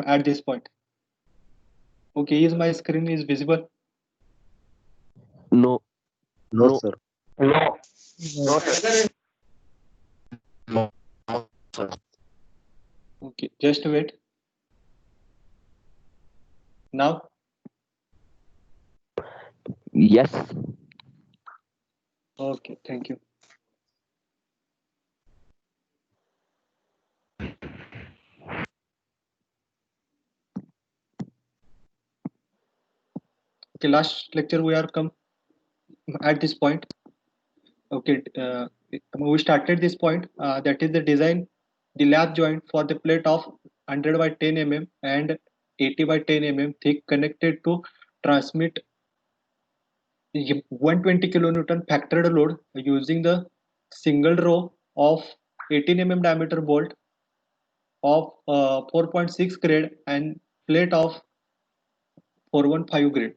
at this point. Okay, is my screen is visible? No, No, no, sir. No, No. no, sir. no, sir. Okay, just wait. Now, Yes. okay, thank you. Okay, last lecture we are come at this point. Okay, we started this point. That is the design the lap joint for the plate of 100 by 10 mm and 80 by 10 mm thick connected to transmit 120 kilonewton factored load using the single row of 18 mm diameter bolt of 4.6 grade and plate of 415 grade.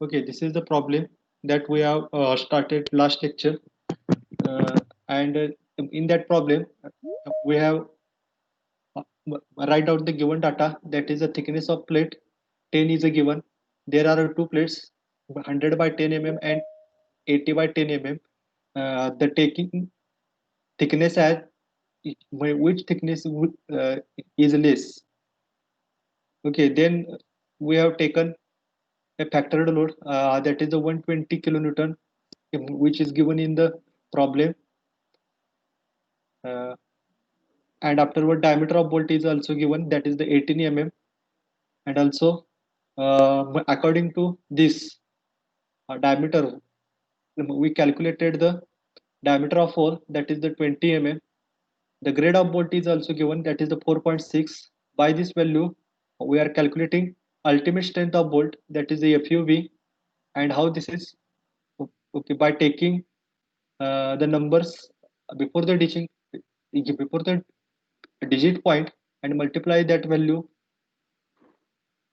Okay, this is the problem that we have started last lecture, and in that problem we have uh, write out the given data, that is the thickness of plate 10 is a given. There are two plates 100 by 10 mm and 80 by 10 mm. The taking thickness as which thickness is less. Okay, then we have taken a factored load, that is the 120 kilonewton, which is given in the problem, uh, and afterward diameter of bolt is also given, that is the 18 mm, and also according to this diameter we calculated the diameter of hole, that is the 20 mm. The grade of bolt is also given, that is the 4.6. By this value we are calculating ultimate strength of bolt, that is the FUB. And how this is? Okay, by taking the numbers before the digit point and multiply that value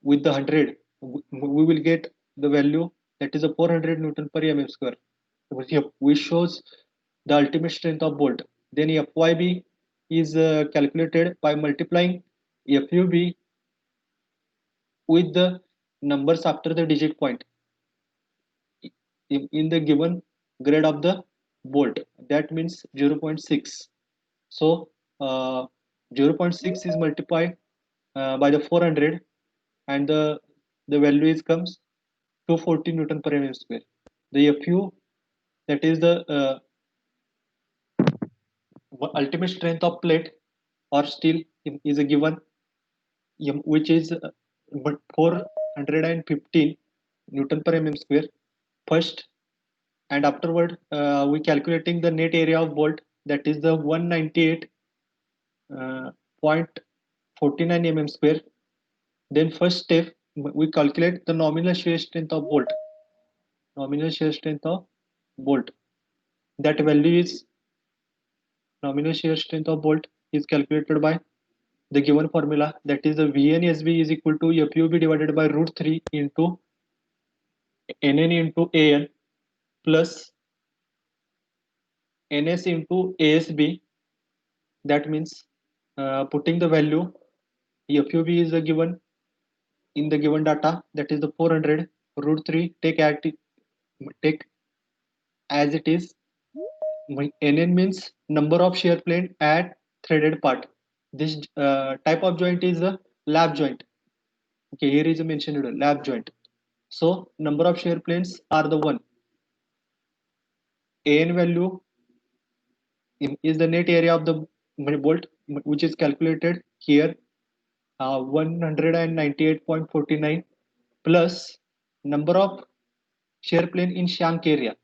with the 100, we will get the value, that is a 400 Newton per mm square, which shows the ultimate strength of bolt. Then FYB is calculated by multiplying FUB with the numbers after the digit point in the given grade of the bolt, that means 0.6. So uh, 0.6 is multiplied by the 400, and the value is comes 240 Newton per mm square. The FU, that is the ultimate strength of plate or steel, is a given, which is 415 Newton per mm square first, and afterward we calculating the net area of bolt, that is the 198.49 mm square. Then first step we calculate the nominal shear strength of bolt, nominal shear strength of bolt. That value is nominal shear strength of bolt is calculated by the given formula, that is the VNSB is equal to FUB divided by root 3 into NN into AN plus NS into ASB. That means putting the value FUB is the given in the given data, that is the 400 root 3 take as it is. NN means number of shear plane at threaded part. This type of joint is a lap joint. Okay, here is mentioned lap joint. So number of shear planes are the one. AN value is the net area of the bolt, which is calculated here, 198.49 plus number of shear plane in shank area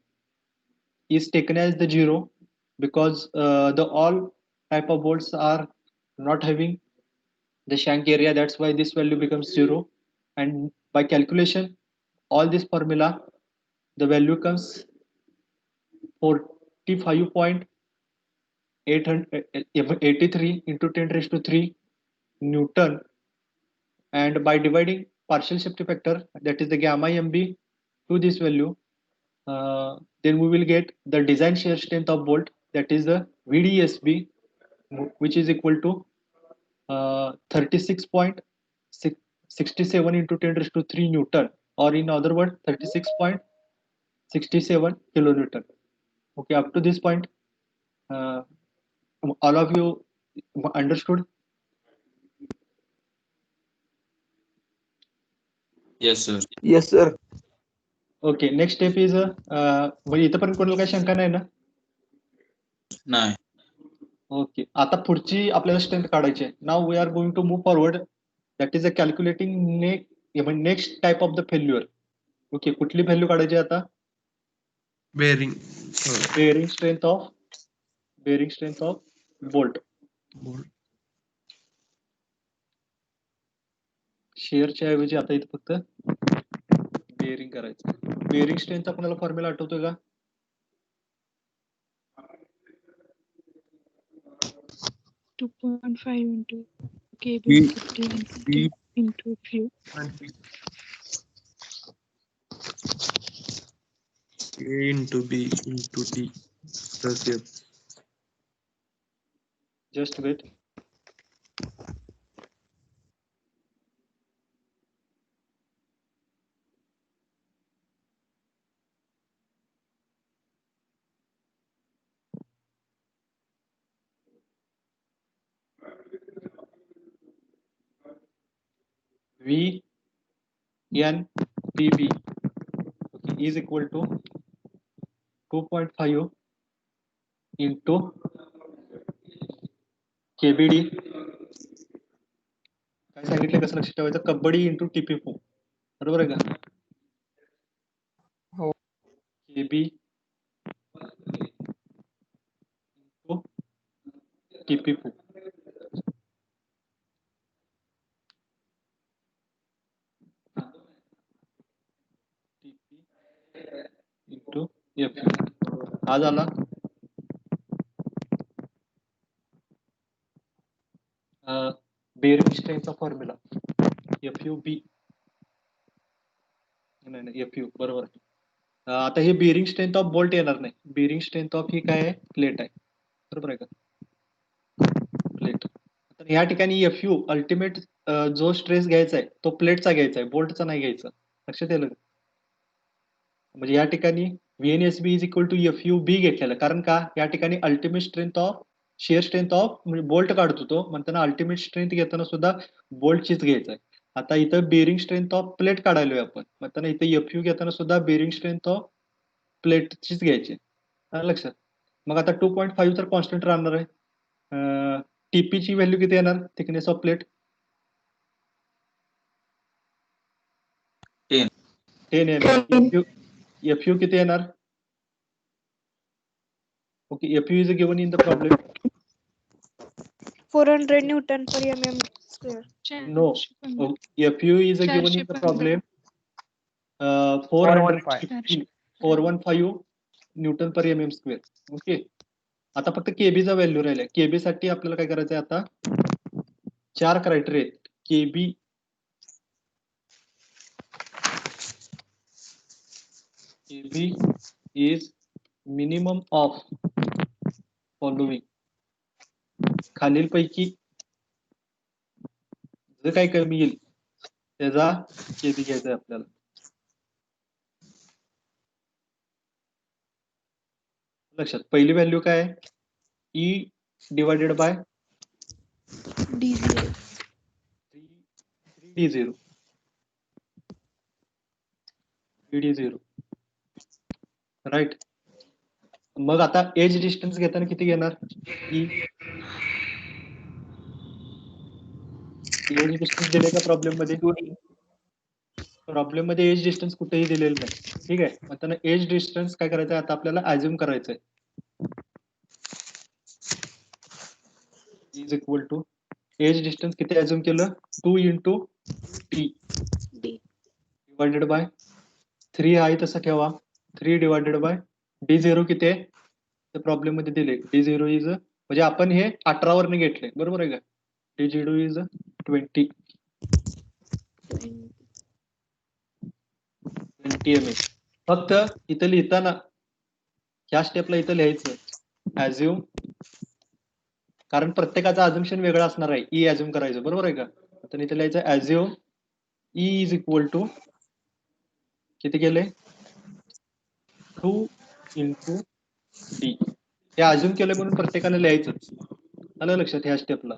is taken as the zero, because the all type of bolts are not having the shank area, that's why this value becomes zero. And by calculation all this formula, the value comes 45.83 into 10 raised to 3 Newton, and by dividing partial safety factor, that is the gamma MB, to this value, then we will get the design shear strength of bolt, that is the VDSB, which is equal to 36.67 into 10⁻³ Newton, or in other words 36.67 kilonewton. Okay, up to this point, all of you understood? Yes, sir. Yes, sir. Okay, next step is म्हणजे इथपर्यंत कोणाला काही शंका नाही ना? नाही. Okay, आता पुढची आपल्याला स्ट्रेंथ काढायची आहे. Now we are going to move forward, that is a calculating next type of the failure. Okay, कुठली व्हॅल्यू काढायची आता? Bearing. Bearing strength of bolt. शेअरच्या ऐवजी आता इथे फक्त बेअरिंग करायचं. बेअरिंग स्ट्रेंथचा कोणाला फॉर्म्युला आठवतोय का? 2.5 into KB B- 50 B- into few. A into B into T plus F. Just wait. VNPB is equal to 2.5 into KBD. काय सांगितलं, कसं लक्षात ठेवायचं? कबड्डी इंटू TP4, बरोबर आहे का? हो. KB into TP4. Into FU. हा झाला बेअरिंग स्ट्रेंथचा फॉर्म्युला. FUB नाही FU बरोबर आहे. आता हे बेअरिंग स्ट्रेंथ ऑफ बोल्ट येणार नाही. बेअरिंग स्ट्रेंथ ऑफ ही काय आहे? प्लेट आहे, बरोबर आहे का? प्लेट. तर या ठिकाणी FU अल्टिमेट जो स्ट्रेस घ्यायचा आहे तो प्लेटचा घ्यायचा आहे, बोल्टचा नाही घ्यायचा. लक्षात येईल? म्हणजे या ठिकाणी VNSB is equal to FUB घेतलेलं. कारण का? या ठिकाणी ultimate strength of shear strength of म्हणजे बोल्ट काढतो तो, म्हणताना अल्टिमेट स्ट्रेंथ घेताना सुद्धा बोल्टचीच घ्यायचं आहे. आता इथं बेअरिंग स्ट्रेंथ ऑफ प्लेट काढायलोय आपण, म्हणताना इथं FU घेताना सुद्धा बेअरिंग स्ट्रेंथ ऑफ प्लेटचीच घ्यायची. लक्षात. मग आता 2.5 तर कॉन्स्टंट राहणार आहे. TP ची व्हॅल्यू किती येणार? Thickness of plate 10. 10 mm. FU किती येणार? Okay, FU is given in the problem. 400 Newton per mm square. No, FU is given in the problem 415 Newton per mm square. Okay, आता फक्त KB चा value राहिलाय. KB साठी आपल्याला काय करायचंय? आता 4 क्रायटेरिया आहेत. KB is minimum of following. खालीलपैकी जे काही कमी येईल त्याचा KB घ्यायचा आहे आपल्याला. लक्षात. पहिली व्हॅल्यू काय आहे? E divided by D0. 3D0. 3D0 right. मग आता एज डिस्टन्स घेताना किती घेणार? एज डिस्टन्स दिले का प्रॉब्लेम मध्ये? प्रॉब्लेम मध्ये एज डिस्टन्स कुठेही दिलेलं नाही. ठीक आहे, म्हणताना एज डिस्टन्स काय करायचं आता आपल्याला अज्युम करायचंय. Is equal to edge distance किती अज्युम केलं? 2 into T डिवायडेड बाय 3 आहे तसं ठेवा. 3 डिवायडेड बाय D0 किती आहे? तर प्रॉब्लेम मध्ये दिले D0 इज, म्हणजे आपण हे 18 वरने घेतले, बरोबर आहे का? D0 is 20 mm. फक्त इथं लिहिताना ह्या स्टेपला इथं लिहायचं ऍज्युम कारण प्रत्येकाचा अझम्पशन वेगळा असणार आहे. ई अझ्युम करायचं, बरोबर आहे का? तर इथे लिहायचं assume E is equal to किती केले 2 इंटू डी. हे अझ्युम केलं म्हणून प्रत्येकाला लिहायचंच. आलं लक्षात ह्या स्टेपला,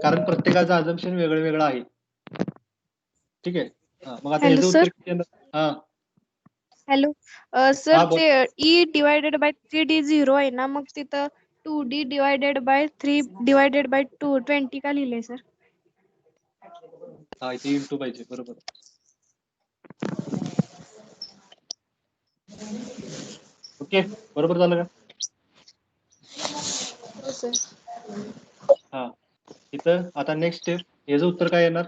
कारण प्रत्येकाचं अझम्पशन वेगळं वेगळं आहे. ठीक आहे. मग आता हॅलो ह्याचं सर. उत्तर किती येणार? हा हॅलो सर, हा बोल. ते ई डिवायडेड बाय 3D 0 आहे ना, मग तिथं 2D divided by 3 divided by 20 का लिहिलंय सर? हा इथे इंटू पाहिजे, बरोबर. ओके, बरोबर झालं का? हो सर. हा इथं आता नेक्स्ट स्टेप, याचं उत्तर काय येणार?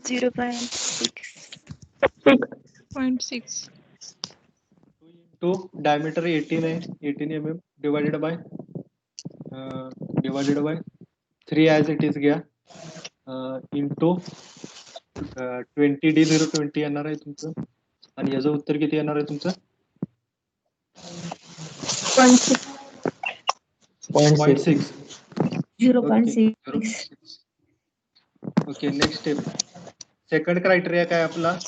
0.6. 2 डायमीटर 18 आहे, 18 mm divided by 3 as it is घ्या, इंटू 20D020 येणार आहे तुमचं. आणि याचं उत्तर किती येणार आहे तुमचं? 0.6. 0.6. Okay, next step. Second criteria काय आपला?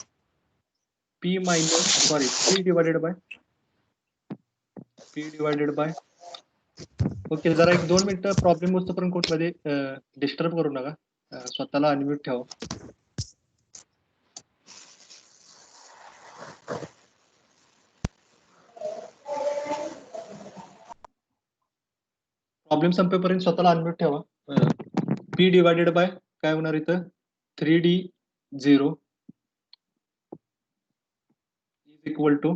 P divided bye okay. जरा 1-2 मिनिटं प्रॉब्लेम होतोपर्यंत कोणमध्ये डिस्टर्ब करू नका, स्वतःला अनम्यूट ठेवा. प्रॉब्लेम संपेपर्यंत स्वतःला अनम्यूट ठेवा. P डिवायडेड बाय काय होणार इथं? 3D0 is equal to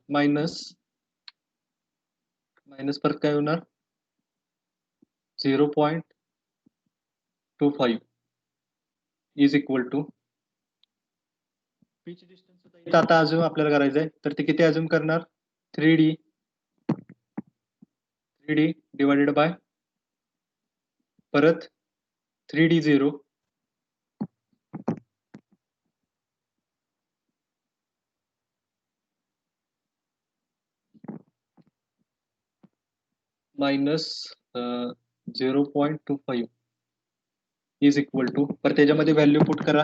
minus परत काय होणार? 0.25 is equal to pitch distance आता अजून आपल्याला करायचं आहे, तर ते किती अजून करणार? 3D डिवायडेड बाय परत 3D0 minus 0.25 is equal to, पर त्याच्यामध्ये व्हॅल्यू पुट करा.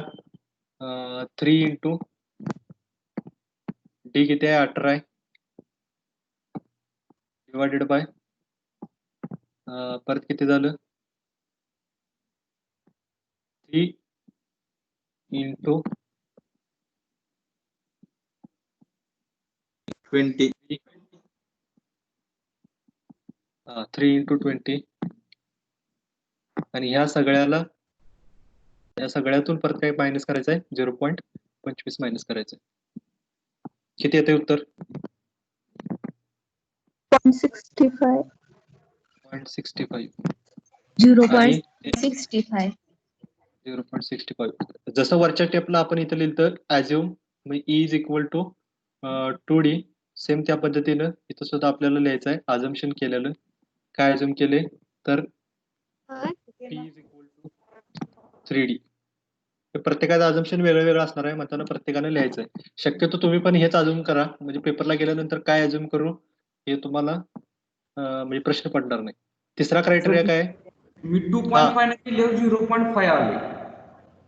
3 इंटू डी किती आहे? 18 आहे, डिवायडेड बाय परत किती झालं? 3 इंटू 20. 3 इंटू 20. आणि या सगळ्यातून परत काही मायनस करायचं आहे, 0.25 मायनस करायचं आहे. किती येते उत्तर? 0.65. 0.65. 0.65. 0.65. जसं वरच्या टेपला आपण इथं लिहिलं assume E is equal to 2D, same त्या पद्धतीनं इथं सुद्धा आपल्याला लिहायचं आहे अझम्पशन केलेलं. काय अझ्युम केले? तर P is equal to 3D. प्रत्येकाचं अझम्पशन वेगळं वेगळं असणार आहे, म्हणताना प्रत्येकाने लिहायचं आहे. शक्यतो तुम्ही पण हेच अझ्युम करा, म्हणजे पेपरला गेल्यानंतर काय अझ्युम करू हे तुम्हाला म्हणजे प्रश्न पडणार नाही. तिसरा क्रायटेरिया काय? मी 2.5 ने केल्यावर 0.5 आले.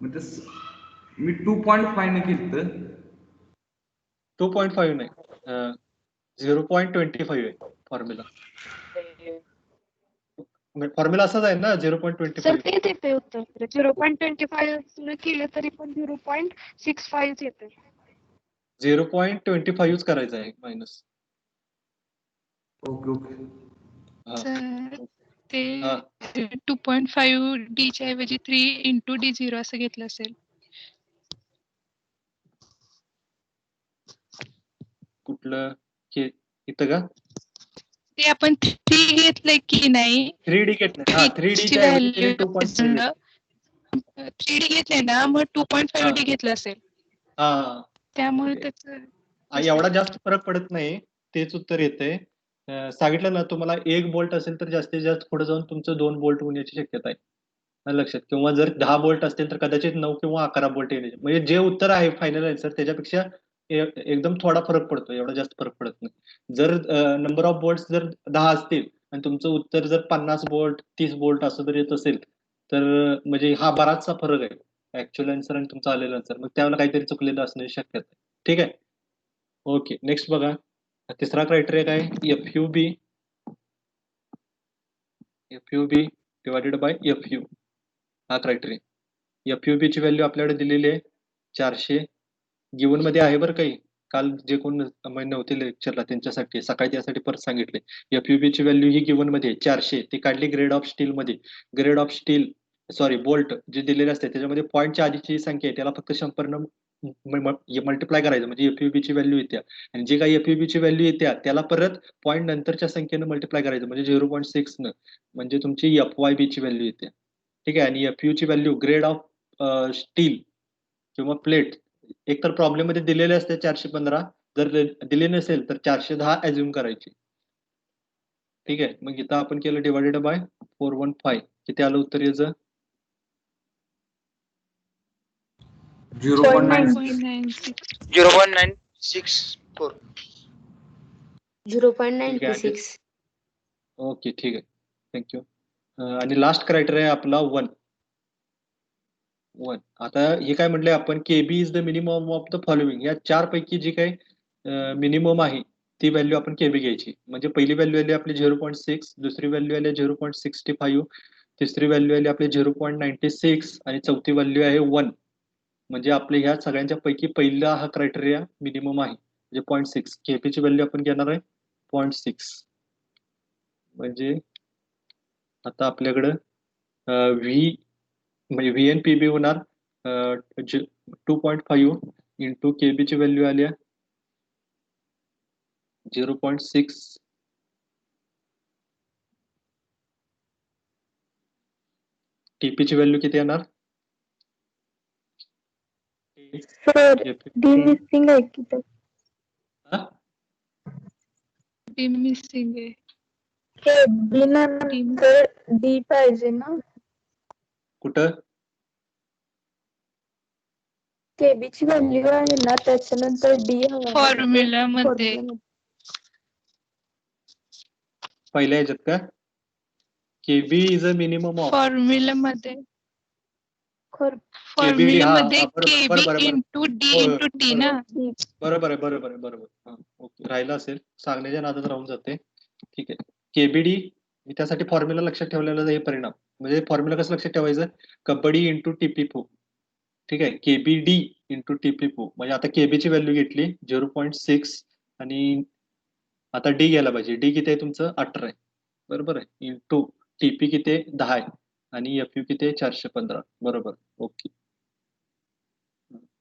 म्हणजे मी 2.5 ने केलं 2.5 नाही, 0.25 आहे फॉर्म्युला. फॉर्म्युला असाच आहे ना, 0.25. सर तेच येते उत्तर 0.25 केलं तरी पण 0.65 येते. 0.25 करायचं आहे मायनस. Okay okay. सर ते हा 2.5 डी च्या ऐवजी 3 इंटू D0 असं घेतलं असेल. कुठलं इथं का? ते आपण 3 घेतलंय की नाही, 3D घेतलं. हा 3D च्या ऐवजी त्यांनी 2.5 घेतलं. 3D घेतलंय ना, मग 2.5 डी घेतलं असेल, हा त्यामुळे त्याचं एवढा जास्त फरक पडत नाही, तेच उत्तर येते. सांगितलं ना तुम्हाला, 1 बोल्ट असेल तर जास्तीत जास्त पुढे जाऊन तुमचं 2 बोल्ट होण्याची शक्यता आहे. आलं लक्षात? किंवा जर 10 बोल्ट असतील तर कदाचित 9 किंवा 11 बोल्ट येण्याचे, म्हणजे जे उत्तर आहे फायनल आन्सर त्याच्यापेक्षा एकदम थोडा फरक पडतो, एवढा जास्त फरक पडत नाही. जर नंबर ऑफ बोल्ट जर 10 असतील आणि तुमचं उत्तर जर 50 बोल्ट 30 बोल्ट असं जर येत असेल तर म्हणजे हा बराचसा फरक आहे ऍक्च्युअल आन्सर आणि तुमचा आलेला आन्सर, मग त्यावेळेला काहीतरी चुकलेलं असण्याची शक्यता आहे. ठीक आहे. ओके, नेक्स्ट बघा. तिसरा क्रायटेरिया काय? एफयूबी डिवायडेड बाय एफयू हा क्रायटेरिया. एफयूबी ची व्हॅल्यू आपल्याकडे दिलेली आहे 400. गिवन मध्ये आहे बरं काही, काल जे कोण नव्हते लेक्चरला त्यांच्यासाठी सकाळी त्यासाठी परत सांगितले. एफयूबी ची व्हॅल्यू ही गिवन मध्ये 400 ती काढली ग्रेड ऑफ स्टील मध्ये. Grade of steel sorry bolt जे दिलेले असते त्याच्यामध्ये पॉईंटच्या आधीची संख्या आहे त्याला फक्त 100 मल्टिप्लाय करायचं म्हणजे एफयूबी ची व्हॅल्यू येते, आणि जे काही एफयूबी ची व्हॅल्यू येते त्याला परत पॉईंट नंतरच्या संख्येनं मल्टिप्लाय करायचं म्हणजे 0.6 न, म्हणजे तुमची एफवाय ची व्हॅल्यू येते. ठीक आहे. आणि एफयू ची व्हॅल्यू ग्रेड ऑफ स्टील किंवा प्लेट एक तर प्रॉब्लेम मध्ये दिलेले असते 415, जर दिले नसेल तर 410 ऍझ्युम करायची. ठीक आहे. मग इथं आपण केलं डिवायडेड बाय 415, किती आलं उत्तर याचं? 0.96. 0.964. 0.96. ओके, ठीक आहे. थँक्यू. आणि लास्ट क्रायटेरिया आपला 1. आता हे काय म्हटलंय आपण, KB is the minimum of the following. या 4 पैकी जी काही मिनिमम आहे ती व्हॅल्यू आपण केबी घ्यायची. म्हणजे पहिली व्हॅल्यू आली आपली 0.6, दुसरी व्हॅल्यू आली 0.65, तिसरी व्हॅल्यू आली आपली 0.96 आणि चौथी व्हॅल्यू आहे 1. म्हणजे आपल्या ह्या सगळ्यांच्या पैकी पहिला हा क्रायटेरिया मिनिमम आहे म्हणजे 0.6. केबीची व्हॅल्यू आपण घेणार आहे 0.6. म्हणजे आता आपल्याकडं व्ही म्हणजे व्ही एन पी बी होणार 2.5 इंटू केबी ची व्हॅल्यू आली 0.6. टीपी ची व्हॅल्यू किती येणार? सर डी मिसिंग आहे की तर डी मिसिंग आहे. केबी नंतर डी पाहिजे ना. कुठं? केबी ची व्हॅल्यू आहे ना त्याच्यानंतर डी हवा फॉर्म्युला मध्ये पहिल्या ह्याच्यात का? KB is a minimum of formula मध्ये केबीडी. फॉर्म्युला हा मध्ये KB into D into T ना. बरोबर आहे. ओके, राहिलं असेल सांगण्याच्या नादात राहून जाते. ठीक आहे. केबीडी त्यासाठी फॉर्म्युला लक्षात ठेवलेला हे परिणाम. म्हणजे फॉर्म्युला कसं लक्षात ठेवायचं? कबड्डी इंटू टीपीपू. ठीक आहे. केबीडी इंटू टीपीपू. म्हणजे आता केबीची व्हॅल्यू घेतली 0.6 आणि आता डी घ्यायला पाहिजे. डी किती आहे तुमचं? 18 आहे. बरोबर आहे. इंटू टीपी किती आहे? 10 आहे. आणि एफयू किती आहे? 415. बरोबर. ओके.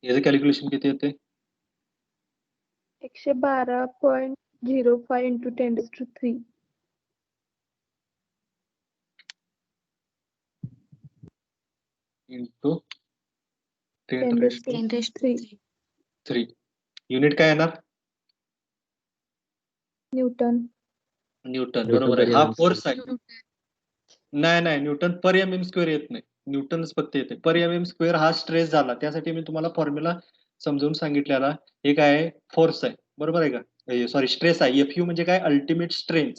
याचं कॅल्क्युलेशन किती येते? 112.05 इंटू 10⁻³ इंटू 10⁻³ युनिट काय येणार? न्यूटन. बरोबर आहे. हा फोर्स आहे. नाही Newton per M M square येत नाही, न्यूटनच फक्त येते. पर एम एम स्क्वेअर हा स्ट्रेस झाला, त्यासाठी मी तुम्हाला फॉर्म्युला समजावून सांगितलेला. हे काय आहे? फोर्स आहे. बरोबर आहे का? सॉरी, स्ट्रेस आहे. एफयू म्हणजे काय? Ultimate strength.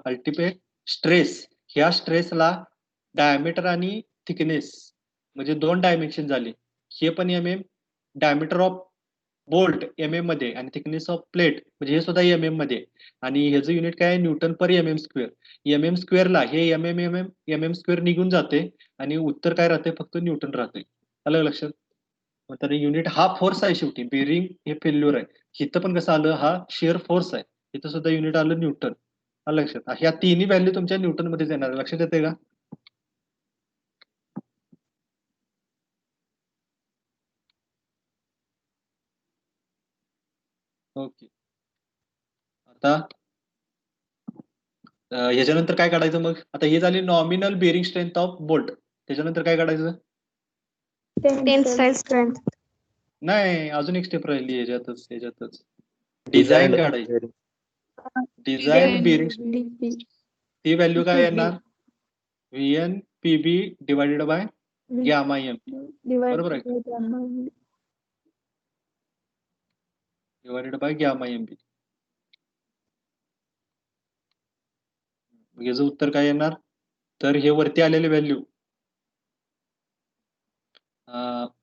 Ultimate stress. ह्या स्ट्रेसला डायमीटर आणि थिकनेस म्हणजे 2 डायमेन्शन झाले. हे पण M M, diameter of bolt M M मध्ये आणि थिकनेस ऑफ प्लेट म्हणजे हे सुद्धा एम एम मध्ये. आणि ह्याचं युनिट काय आहे? Newton per M M square. M M स्क्वेअरला हे एम एम स्क्वेअर निघून जाते आणि उत्तर काय राहते? फक्त न्यूटन राहते. आलं लक्षात? तर युनिट हा फोर्स आहे. शेवटी बेरिंग हे फेल्युअर आहे. इथं पण कसं आलं? हा शिअर फोर्स आहे. इथं सुद्धा युनिट आलं न्यूटन. आलं लक्षात? ह्या तिन्ही व्हॅल्यू तुमच्या न्यूटन मध्येच येणार. लक्षात येते का? ओके. आता ह्याच्यानंतर काय काढायचं मग? आता हे झाली nominal bearing strength of bolt. त्याच्यानंतर काय काढायचं? Tensile strength. नाही, अजून एक स्टेप राहिली ह्याच्यातच. डिझाईन काढायची. Design bearing. ती व्हॅल्यू काय येणार? VN PB divided by gamma M. बरोबर आहे? Divided by gamma M B. मग याचं उत्तर काय येणार? तर हे वरती आलेले value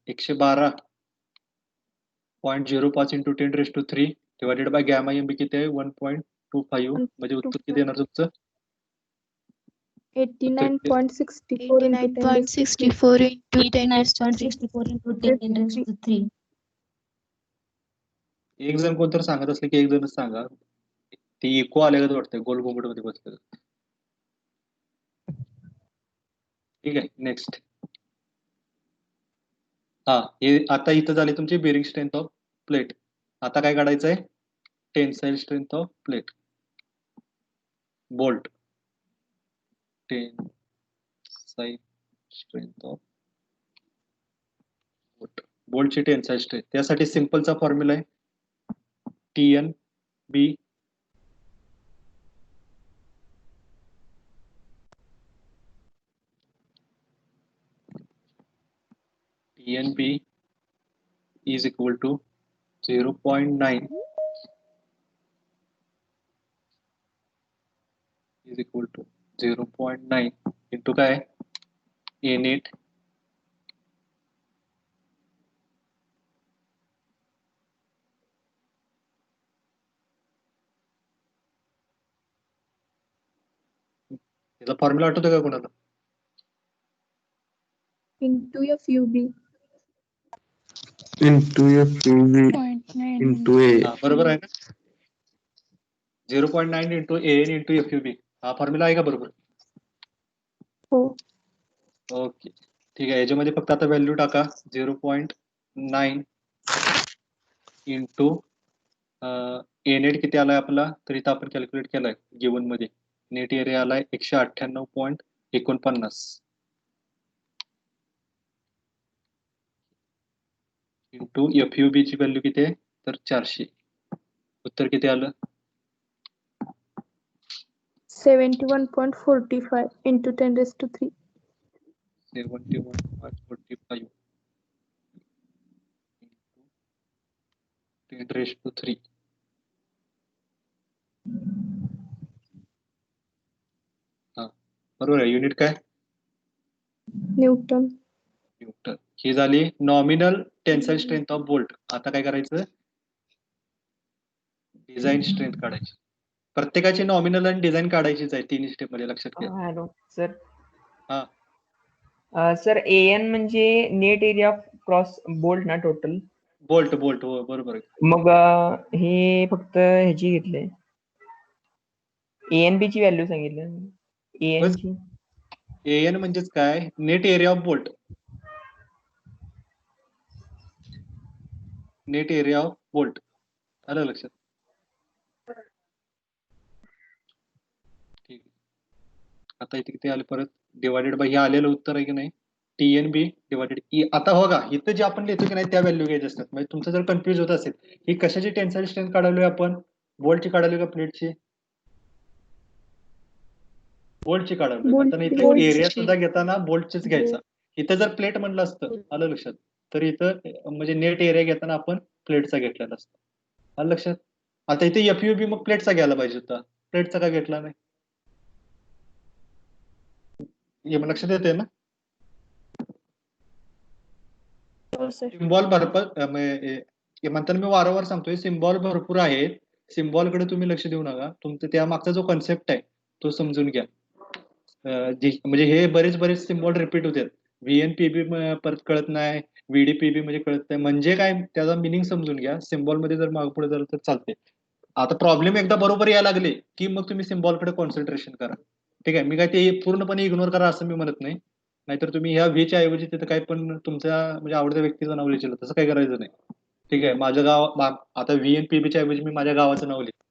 112.05 into 10⁻³ divided by gamma M B किती आहे? 1.25 म्हणजे उत्तर किती येणार तुमचं? 89.64 into 89.64 into 10 89.64 into 10⁻³ एक जण कोणतर सांगत असले की एक जणच सांगा. ती इको आल्यागत वाटतंय गोल घुंगट मध्ये बसलेलं. ठीक आहे, नेक्स्ट. हे आता इथं झाले तुमची बेरिंग स्ट्रेंथ ऑफ प्लेट. आता काय काढायचं आहे? Tensile strength of plate. Bolt. Tensile strength of bolt. बोल्टची टेन्साईल स्ट्रेंथ. त्यासाठी सिंपलचा फॉर्म्युला आहे TNB is equal to 0.9 is equal to 0.9 into काय? A8 याचा फॉर्म्युला आठवतो का कोणाला? into FUB. into FUV 0.9 into A. बरोबर आहे ना? 0.9 into AN into FUB. हा फॉर्म्युला आहे का बरोबर? हो. ओके, ठीक आहे. याच्यामध्ये फक्त आता व्हॅल्यू टाका. 0.9 इंटू A8 किती आलाय आपला? तर इथं आपण कॅल्क्युलेट केलाय गिवन मध्ये. नेट एरिया आलाय 198.49 इंटू FUB ची व्हॅल्यू किती आहे? तर 400. उत्तर किती आलं? 71.45 into 10⁻³ 71.45 10⁻³ बरोबर आहे. युनिट काय? न्यूटन. न्यूटन. ही झाली nominal tensile strength of bolt. आता काय करायचं? डिझाईन स्ट्रेंथ काढायची. प्रत्येकाची नॉमिनल आणि डिझाईन काढायचीच आहे. 3 स्टेप मध्ये लक्षात घ्या. Hello sir. हा. सर AN म्हणजे नेट एरिया क्रॉस बोल्ट ना टोटल? बोल्ट हो बरोबर आहे. मग हे फक्त ह्याची घेतले ANB ची व्हॅल्यू सांगितली. AN ची AN म्हणजेच काय? Net area of bolt. Net area of bolt आलं लक्षात? ठीक आहे. आता इथे किती आले परत? डिवायडेड बाय हे आलेलं उत्तर आहे की नाही? TNB divided E. आता हो का, इथं जे आपण लिहितो की नाही त्या व्हॅल्यू घ्यायच्या असतात. म्हणजे तुमचं जर कन्फ्युज होत असेल, ही कशाची टेन्साईल स्ट्रेंथ काढवली आपण? बोल्टची काढवली का प्लेटची? बोल्टची काढवली. आता इथे एरिया सुद्धा घेताना बोल्टचीच घ्यायचा. इथं जर प्लेट म्हणलं असतं, आलं लक्षात, तर इथं म्हणजे नेट एरिया घेताना आपण प्लेटचा घेतलेला असतो. आलं लक्षात? आता इथे FUB मग प्लेटचा घ्यायला पाहिजे होता. प्लेटचा का घेतला नाही? हे मग लक्षात येते ना? सिम्बॉल भरपूर म्हणताना मी वारंवार सांगतोय, सिम्बॉल भरपूर आहेत. सिम्बॉलकडे तुम्ही लक्ष देऊ नका. तुमचं त्या मागचा जो कन्सेप्ट आहे तो समजून घ्या. म्हणजे हे बरेच सिम्बॉल रिपीट होतात. VNPB परत कळत नाही, VDPB म्हणजे कळत नाही. म्हणजे काय त्याचा मिनिंग समजून घ्या. सिम्बॉल मध्ये जर मागे पुढे झालं तर चालते. आता प्रॉब्लेम एकदा बरोबर यायला लागले की मग तुम्ही सिम्बॉलकडे कॉन्सन्ट्रेशन करा. ठीक आहे. मी काय ते पूर्णपणे इग्नोर करा असं मी म्हणत नाही. नाहीतर तुम्ही ह्या व्हीच्या ऐवजी तिथं काय पण तुमच्या म्हणजे आवडत्या व्यक्तीचं नाव लिहिलं, तसं काही करायचं नाही. ठीक आहे. माझं गाव आता VNPBच्या ऐवजी मी माझ्या गावाचं नाव लिहिलं,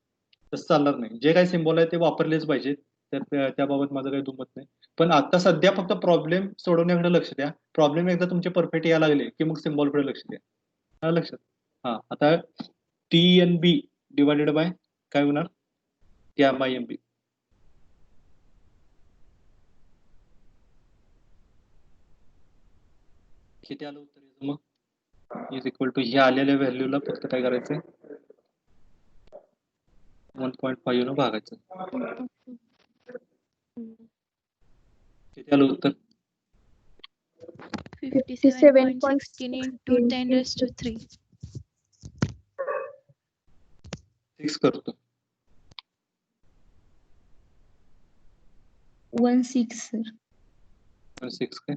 तसं चालणार नाही. जे काही सिम्बॉल आहे ते वापरलेच पाहिजे. त्याबाबत माझं काही दुमत नाही. पण आता सध्या फक्त प्रॉब्लेम सोडवण्याकडे लक्ष द्या. प्रॉब्लेम एकदा तुमचे परफेक्ट यायला लागले की मग सिम्बॉलकडे लक्ष द्या. लक्षात? आता TNB डिवायडेड बाय काय होणार? Gamma MB. किती आलं उत्तर मग? इज इक्वल टू हे आलेल्या व्हॅल्यूला फक्त काय करायचंय? 1.5 न भागायचं. किती आलं उत्तर? 57.16 into 10 raised to 3. 6 करतो. 16 sir. 6 काय?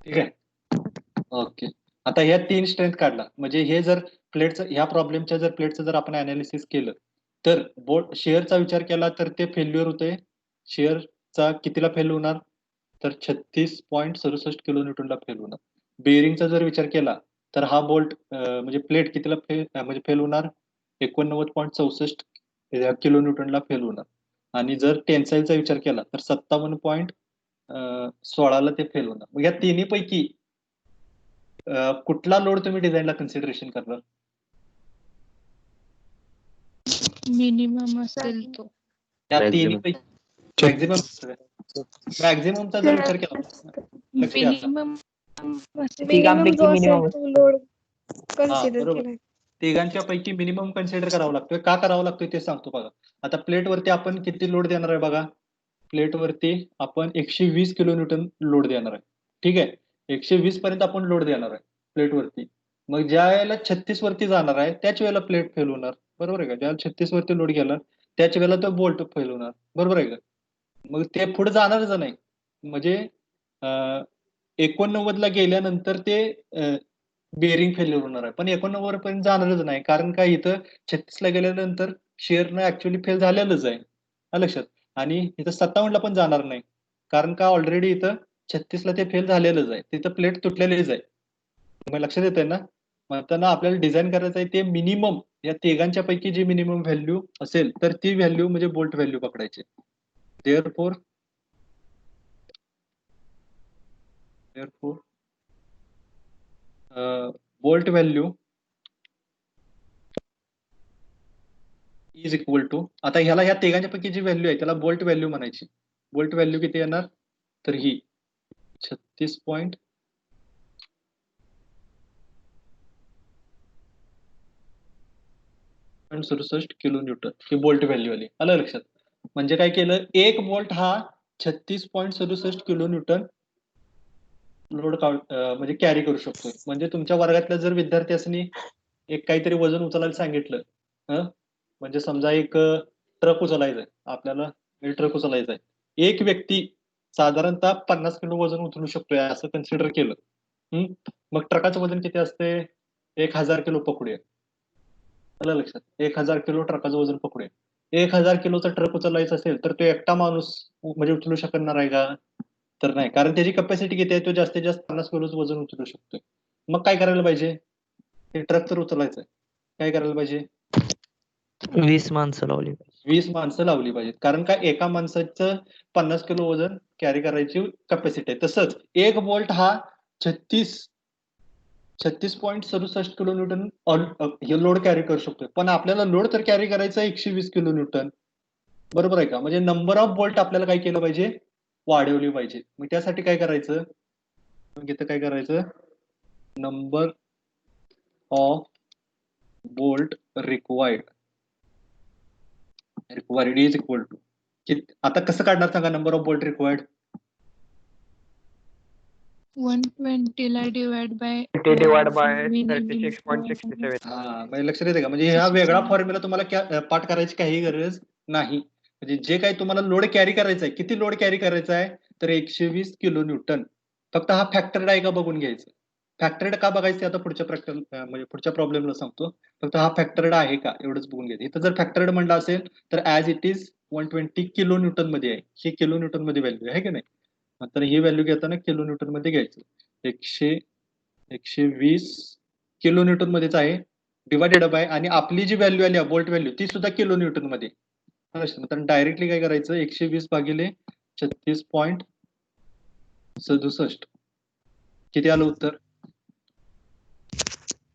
ठीक आहे. ओके. आता ह्या 3 स्ट्रेंथ काढला म्हणजे हे जर प्लेटचं ह्या प्रॉब्लेमच्या जर प्लेटचं जर आपण अनालिसिस केलं तर बोल्ट शेअरचा विचार केला तर ते फेल्युअर होते. शेअरचा कितीला फेल होणार? तर 36.67 किलो न्यूटनला फेल होणार. बेअरिंगचा जर विचार केला तर हा बोल्ट म्हणजे प्लेट कितीला म्हणजे फेल होणार? 89.64 किलो न्यूटनला फेल होणार. आणि जर टेन्साईलचा विचार केला तर 57.16ला ते फेल होणार. मग या तिन्ही पैकी कुठला लोड तुम्ही डिझाईनला कन्सिडरेशन करणार? मिनिमम असेल तो. या तिन्ही पैकी मॅक्झिममचा जर विचार केला लक्ष द्या आता. मिनिमम मिनिमम जो असेल minimum तो लोड हा कन्सिडर बरोबर. केला. तिघांच्या पैकी मिनिमम कन्सिडर करावा लागतोय. का करावा लागतोय ते सांगतो बघा. आता प्लेटवरती आपण किती लोड देणार आहे बघा. प्लेटवरती आपण 120 किलो न्यूटन लोड देणार आहे. ठीक आहे. 120 पर्यंत आपण लोड देणार आहे प्लेटवरती. मग ज्या वेळेला 36 वरती जाणार आहे त्याच वेळेला प्लेट फेल होणार. बरोबर आहे का? ज्यावेळेला 36 वरती लोड गेला त्याच वेळेला तो बोल्ट फेल होणार. बरोबर आहे का? मग ते पुढे जाणारच नाही. म्हणजे 89 ला गेल्यानंतर ते बेअरिंग फेल्युअर होणार आहे. पण 89 पर्यंत जाणारच नाही. कारण काय इथं 36 ला गेल्यानंतर शेअरनं ऍक्च्युअली फेल झालेलंच आहे. आलं लक्षात? आणि इथं 57 ला पण जाणार नाही. कारण का ऑलरेडी इथं 36 ला ते फेल झालेलंच आहे. तिथं प्लेट तुटलेलीच आहे. मग लक्षात येतंय ना? म्हणताना आपल्याला डिझाईन करायचं आहे ते मिनिमम या तिघांच्या पैकी जी मिनिमम व्हॅल्यू असेल तर ती व्हॅल्यू म्हणजे बोल्ट व्हॅल्यू पकडायची. Therefore, bolt value is equal to आता ह्याला ह्या तिघांच्या पैकी जी व्हॅल्यू आहे त्याला बोल्ट व्हॅल्यू म्हणायची. बोल्ट व्हॅल्यू किती येणार? तर ही 36.67 किलो न्यूटन ही बोल्ट व्हॅल्यू आली. आलं लक्षात? म्हणजे काय केलं? एक बोल्ट हा 36.67 किलो न्यूटन लोड म्हणजे कॅरी करू शकतो. म्हणजे तुमच्या वर्गातल्या जर विद्यार्थी असणी एक काहीतरी वजन उचलायला सांगितलं म्हणजे समजा एक ट्रक उचलायचा आहे आपल्याला. ट्रक उचलायचा आहे. एक व्यक्ती साधारणतः 50 किलो वजन उचलू शकतोय असं कन्सिडर केलं. मग ट्रकाचं वजन किती असते? 1000 किलो पकडूया. आलं लक्षात? 1000 किलो ट्रकाचं वजन पकडूया. 1000 किलोचा ट्रक उचलायचा असेल तर तो एकटा माणूस म्हणजे उचलू शकणार आहे का? तर नाही. कारण त्याची कॅपॅसिटी किती आहे? तो जास्तीत जास्त 50 किलोचं वजन उचलू शकतोय. मग काय करायला पाहिजे? ते ट्रक तर उचलायचं आहे. काय करायला पाहिजे? 20 माणसं लावली. 20 माणसं लावली पाहिजेत. कारण का एका माणसाचं 50 किलो वजन कॅरी करायची कॅपॅसिटी आहे. तसंच एक बोल्ट हा 36.67 किलो न्यूटन हे लोड कॅरी करू शकतोय. पण आपल्याला लोड तर कॅरी करायचा 120 किलो न्यूटन. बरोबर आहे का? म्हणजे नंबर ऑफ बोल्ट आपल्याला काय केलं पाहिजे? वाढवली पाहिजे. मग त्यासाठी काय करायचं? मग इथं काय करायचं? Number of bolt required is equal to आता कसं काढणार सांगा नंबर ऑफ बोल्ट रिक्वायर्ड? 120 ला डिवाइड बाय 36.67. हा म्हणजे लक्षात येते का? म्हणजे हा वेगळा फॉर्म्युला तुम्हाला पाठ करायची काही गरज नाही. म्हणजे जे काही तुम्हाला लोड कॅरी करायचा आहे, किती लोड कॅरी करायचा आहे? तर 120 किलो न्यूटन. फक्त हा फॅक्टरेड आहे का बघून घ्यायचं. फॅक्टरेड का बघायचं आता पुढच्या म्हणजे पुढच्या प्रॉब्लेमला सांगतो. फक्त हा फॅक्टरेड आहे का एवढंच बघून घ्यायचं. इथं जर फॅक्टरेड म्हणलं असेल तर as it is 120 kilo Newton मध्ये आहे. ही किलो न्यूटन मध्ये व्हॅल्यू आहे की नाही? तर ही व्हॅल्यू घेताना किलो न्यूटन मध्ये घ्यायचं. 120 किलो न्यूटन मध्येच आहे डिवायडेड बाय आणि आपली जी व्हॅल्यू आली बोल्ट व्हॅल्यू ती सुद्धा किलो न्यूटन मध्ये. डायरेक्टली काय करायचं? 120 भागिले 36.67 किती आलं उत्तर?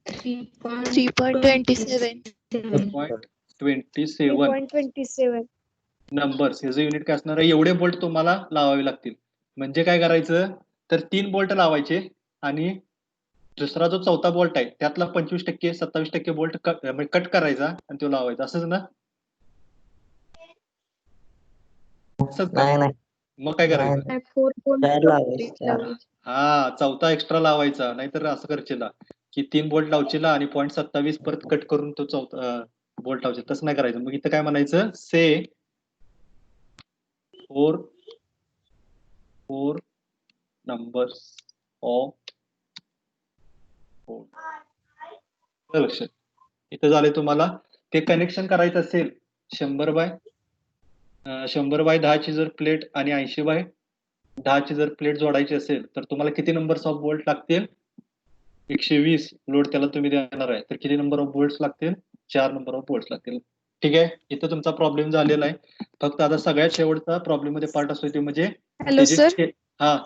3.27. 3.27. 3.27. नंबर्स याचं युनिट काय असणार आहे, एवढे बोल्ट तुम्हाला लावावे लागतील. म्हणजे काय करायचं, तर 3 बोल्ट लावायचे आणि दुसरा जो चौथा बोल्ट आहे त्यातला 25% 27% बोल्ट कट करायचा आणि तो लावायचा, असंच ना? असंच का? नाही नाही मग काय करायचं? नाही, 4 चार लावायचे, चार. लावायचे. हा, चौथा एक्स्ट्रा लावायचा, नाहीतर असं करशील की 3 बोल्ट लावशील आणि 0.27 परत कट करून तो चौथा बोल्ट लावशील. तसं नाही करायचं. मग इथं काय म्हणायचं, से 4 numbers of bolt. लक्षात इथं झाले. तुम्हाला ते कनेक्शन करायचं असेल 100 बाय 10 ची जर प्लेट आणि 80 बाय 10 ची जर प्लेट जोडायची असेल तर तुम्हाला किती नंबर्स ऑफ बोल्ट लागतील? 120 लोड त्याला तुम्ही देणार आहे, तर किती नंबर ऑफ बोल्ट्स लागतील? 4 नंबर ऑफ बोल्ट्स लागतील. ठीक आहे, इथं तुमचा प्रॉब्लेम झालेला आहे. फक्त आता सगळ्यात शेवटचा प्रॉब्लेम मध्ये पार्ट असतो ते म्हणजे हॅलो सर. हा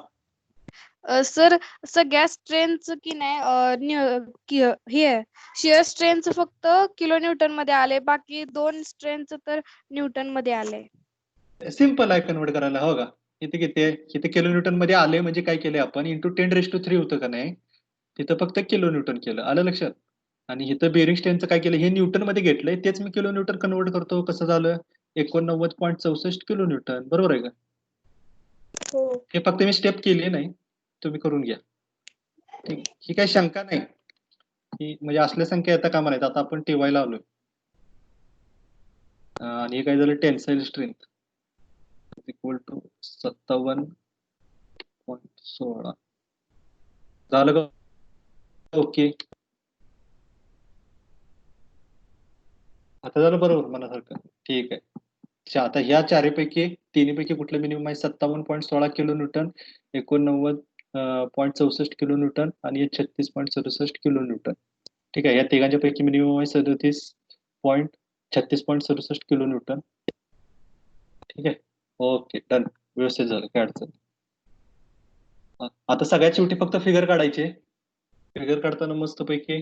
सर, सगळ्या स्ट्रेंथचं की नाही हे शिअर स्ट्रेंथचं फक्त किलो न्यूटन मध्ये आले, बाकी 2 स्ट्रेंथचं तर न्यूटन मध्ये आले. सिम्पल आहे कन्वर्ट करायला. हो का, इथे किती आहे? इथे किलो न्यूटन मध्ये आले म्हणजे काय केले आपण, इंटू 10⁻³ होतं का नाही, तिथं फक्त किलो न्यूटन केलं. आलं लक्षात? आणि इथं बेरिंग स्ट्रेंथचं काय केलं, हे न्यूटन मध्ये घेतलंय, तेच मी किलो न्यूटन कन्वर्ट करतो. कसं झालं? 89.64 किलो न्यूटन. बरोबर आहे का? हो. हे फक्त मी स्टेप केली नाही, तुम्ही करून घ्या. ठीक, ही काही शंका नाही. ही म्हणजे असल्या संख्या येता कामा नाहीत. आता आपण टीवायला आलोय आणि हे काय झालं, टेन्साईल स्ट्रेंथ इक्वल टू 57.16 झालं का? ओके, आता झालं बरोबर मनासारखं. ठीक आहे. आता ह्या चारीपैकी तिन्हीपैकी कुठलं मिनिमम आहे? 57.16 किलो न्यूटन, 89.64 किलो न्यूटन आणि 36.67 किलो न्यूटन. ठीक आहे, या तिघांच्या पैकी मिनिमम आहे 36.67 किलो न्यूटन. ठीक आहे, ओके, डन, व्यवस्थित झालं, काय अडचण. आता सगळ्यात शेवटी फक्त फिगर काढायचे. फिगर काढताना मस्त पैकी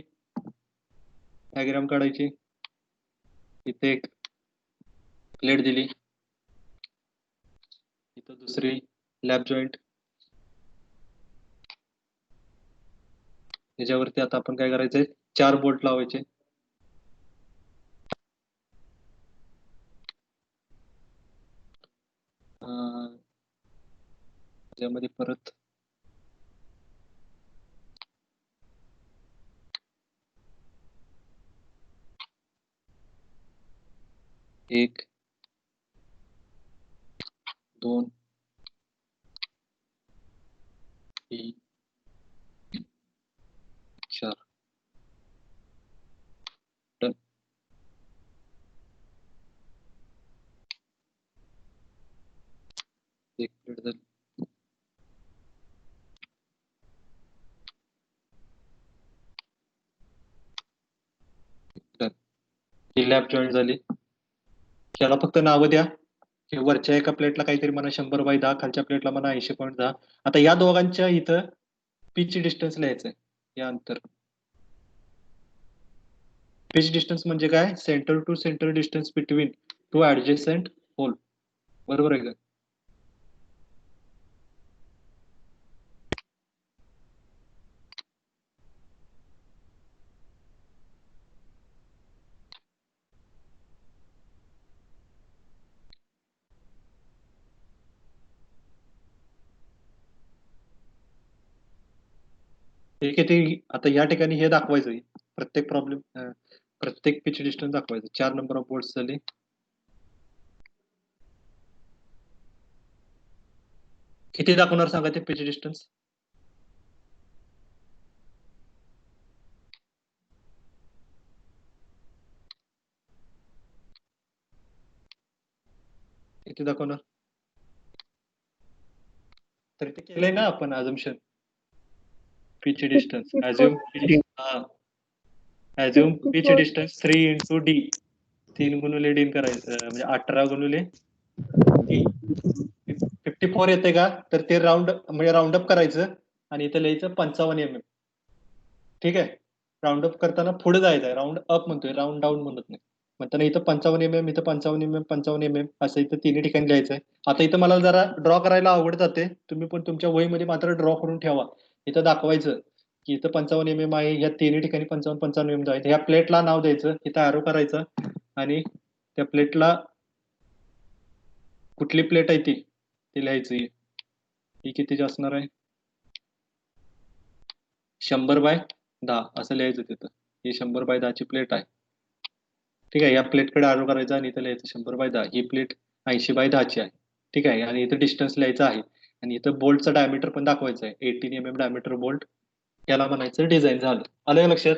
डायग्राम काढायची. इथे एक प्लेट दिली, इथं दुसरी लॅप जॉईंट, त्याच्यावरती आता आपण काय करायचंय, 4 बोल्ट लावायचे. त्यामध्ये परत एक, 2, 3, 4. डन. एक प्लेट झाली. डन. ही लॅप जॉईंट झाली. त्याला फक्त नावं द्या. वरच्या एका प्लेटला काहीतरी म्हणा 100 बाय 10, खालच्या प्लेटला म्हणा 80.10. आता या दोघांच्या इथं पिच डिस्टन्स लिहायचंय. या अंतर, पिच डिस्टन्स म्हणजे काय? Centre to centre distance between 2 adjacent hole. बरोबर आहे का? ठीक आहे. ते आता या ठिकाणी हे दाखवायचं, प्रत्येक पिच डिस्टन्स दाखवायचं. 4 नंबर ऑफ बोल्ट्स झाले. किती दाखवणार सांगा ते पिच डिस्टन्स? किती दाखवणार? तर ते केलंय ना आपण assumption. Pitch distance assume pitch distance 3 into d, 3 गुणिले d करायचं, म्हणजे 18 गुणिले d. 54 येते का? तर ते म्हणजे राऊंड अप करायचं आणि इथं लिहायचं 55 mm. ठीक आहे, राऊंड अप करताना पुढे जायचं आहे, राऊंड अप म्हणतोय, राऊंड डाऊन म्हणत नाही. म्हणताना इथं 55 mm, इथं 55 mm, 55 mm असं इथं तिन्ही ठिकाणी लिहायचं आहे. आता इथं मला जरा ड्रॉ करायला आवड जाते. तुम्ही पण तुमच्या वहीमध्ये मात्र ड्रॉ करून ठेवा. इथं दाखवायचं की इथं 55 mm आहे, ह्या तिन्ही ठिकाणी 55 mm आहेत. ह्या प्लेटला नाव द्यायचं, इथं ॲरो करायचं आणि त्या प्लेटला कुठली प्लेट आहे ती लिहायचं. ही कितीची असणार आहे? 100/10 असं लिहायचं तिथं. ही 100/10ची प्लेट आहे. ठीक आहे, या प्लेटकडे ॲरो करायचा आणि इथं लिहायचं 100/10. ही प्लेट 80/10ची आहे. ठीक आहे, आणि इथं डिस्टन्स लिहायचं आहे आणि इथं बोल्टचं डायमीटर पण दाखवायचं आहे. 18 mm डायमीटर बोल्ट, याला म्हणायचं डिझाईन. झालं, आलं का लक्षात?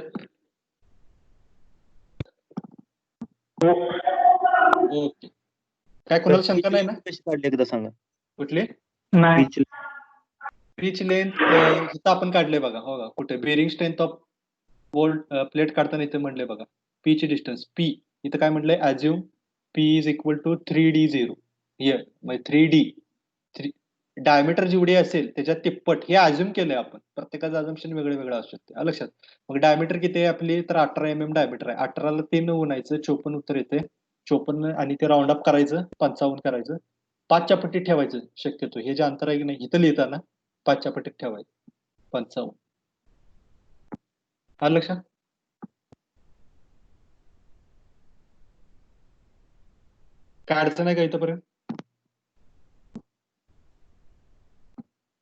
ओके. काय कोणाला शंका नाही ना? कशी काढली एकदा सांगा. कुठली नाही. पिच लेंथ इथं आपण काढले बघा. हो का, कुठे bearing strength of bolt plate काढताना इथे म्हटलंय बघा, पीची डिस्टन्स पी. इथं काय म्हटलंय, assume P is equal to 3d0. Here म्हणजे 3d डायमीटर जेवढी असेल त्याच्या तिप्पट हे ॲज्युम केलंय आपण. प्रत्येकाचं अजम्पशन वेगळं वेगळं असू शकते. आलं लक्षात? मग डायमीटर किती आहे आपली, तर 18 mm डायमीटर आहे. 18ला 3 उन्हायचं, 54 उत्तर येते. 54 आणि ते राऊंड अप करायचं, 55 करायचं. 5च्या पट्टीत ठेवायचं शक्यतो. हे जे अंतर आहे की नाही इथं लिहिताना 5च्या पट्टीत ठेवायचं, 55. आलं लक्षात? काय अडचण आहे का इथंपर्यंत?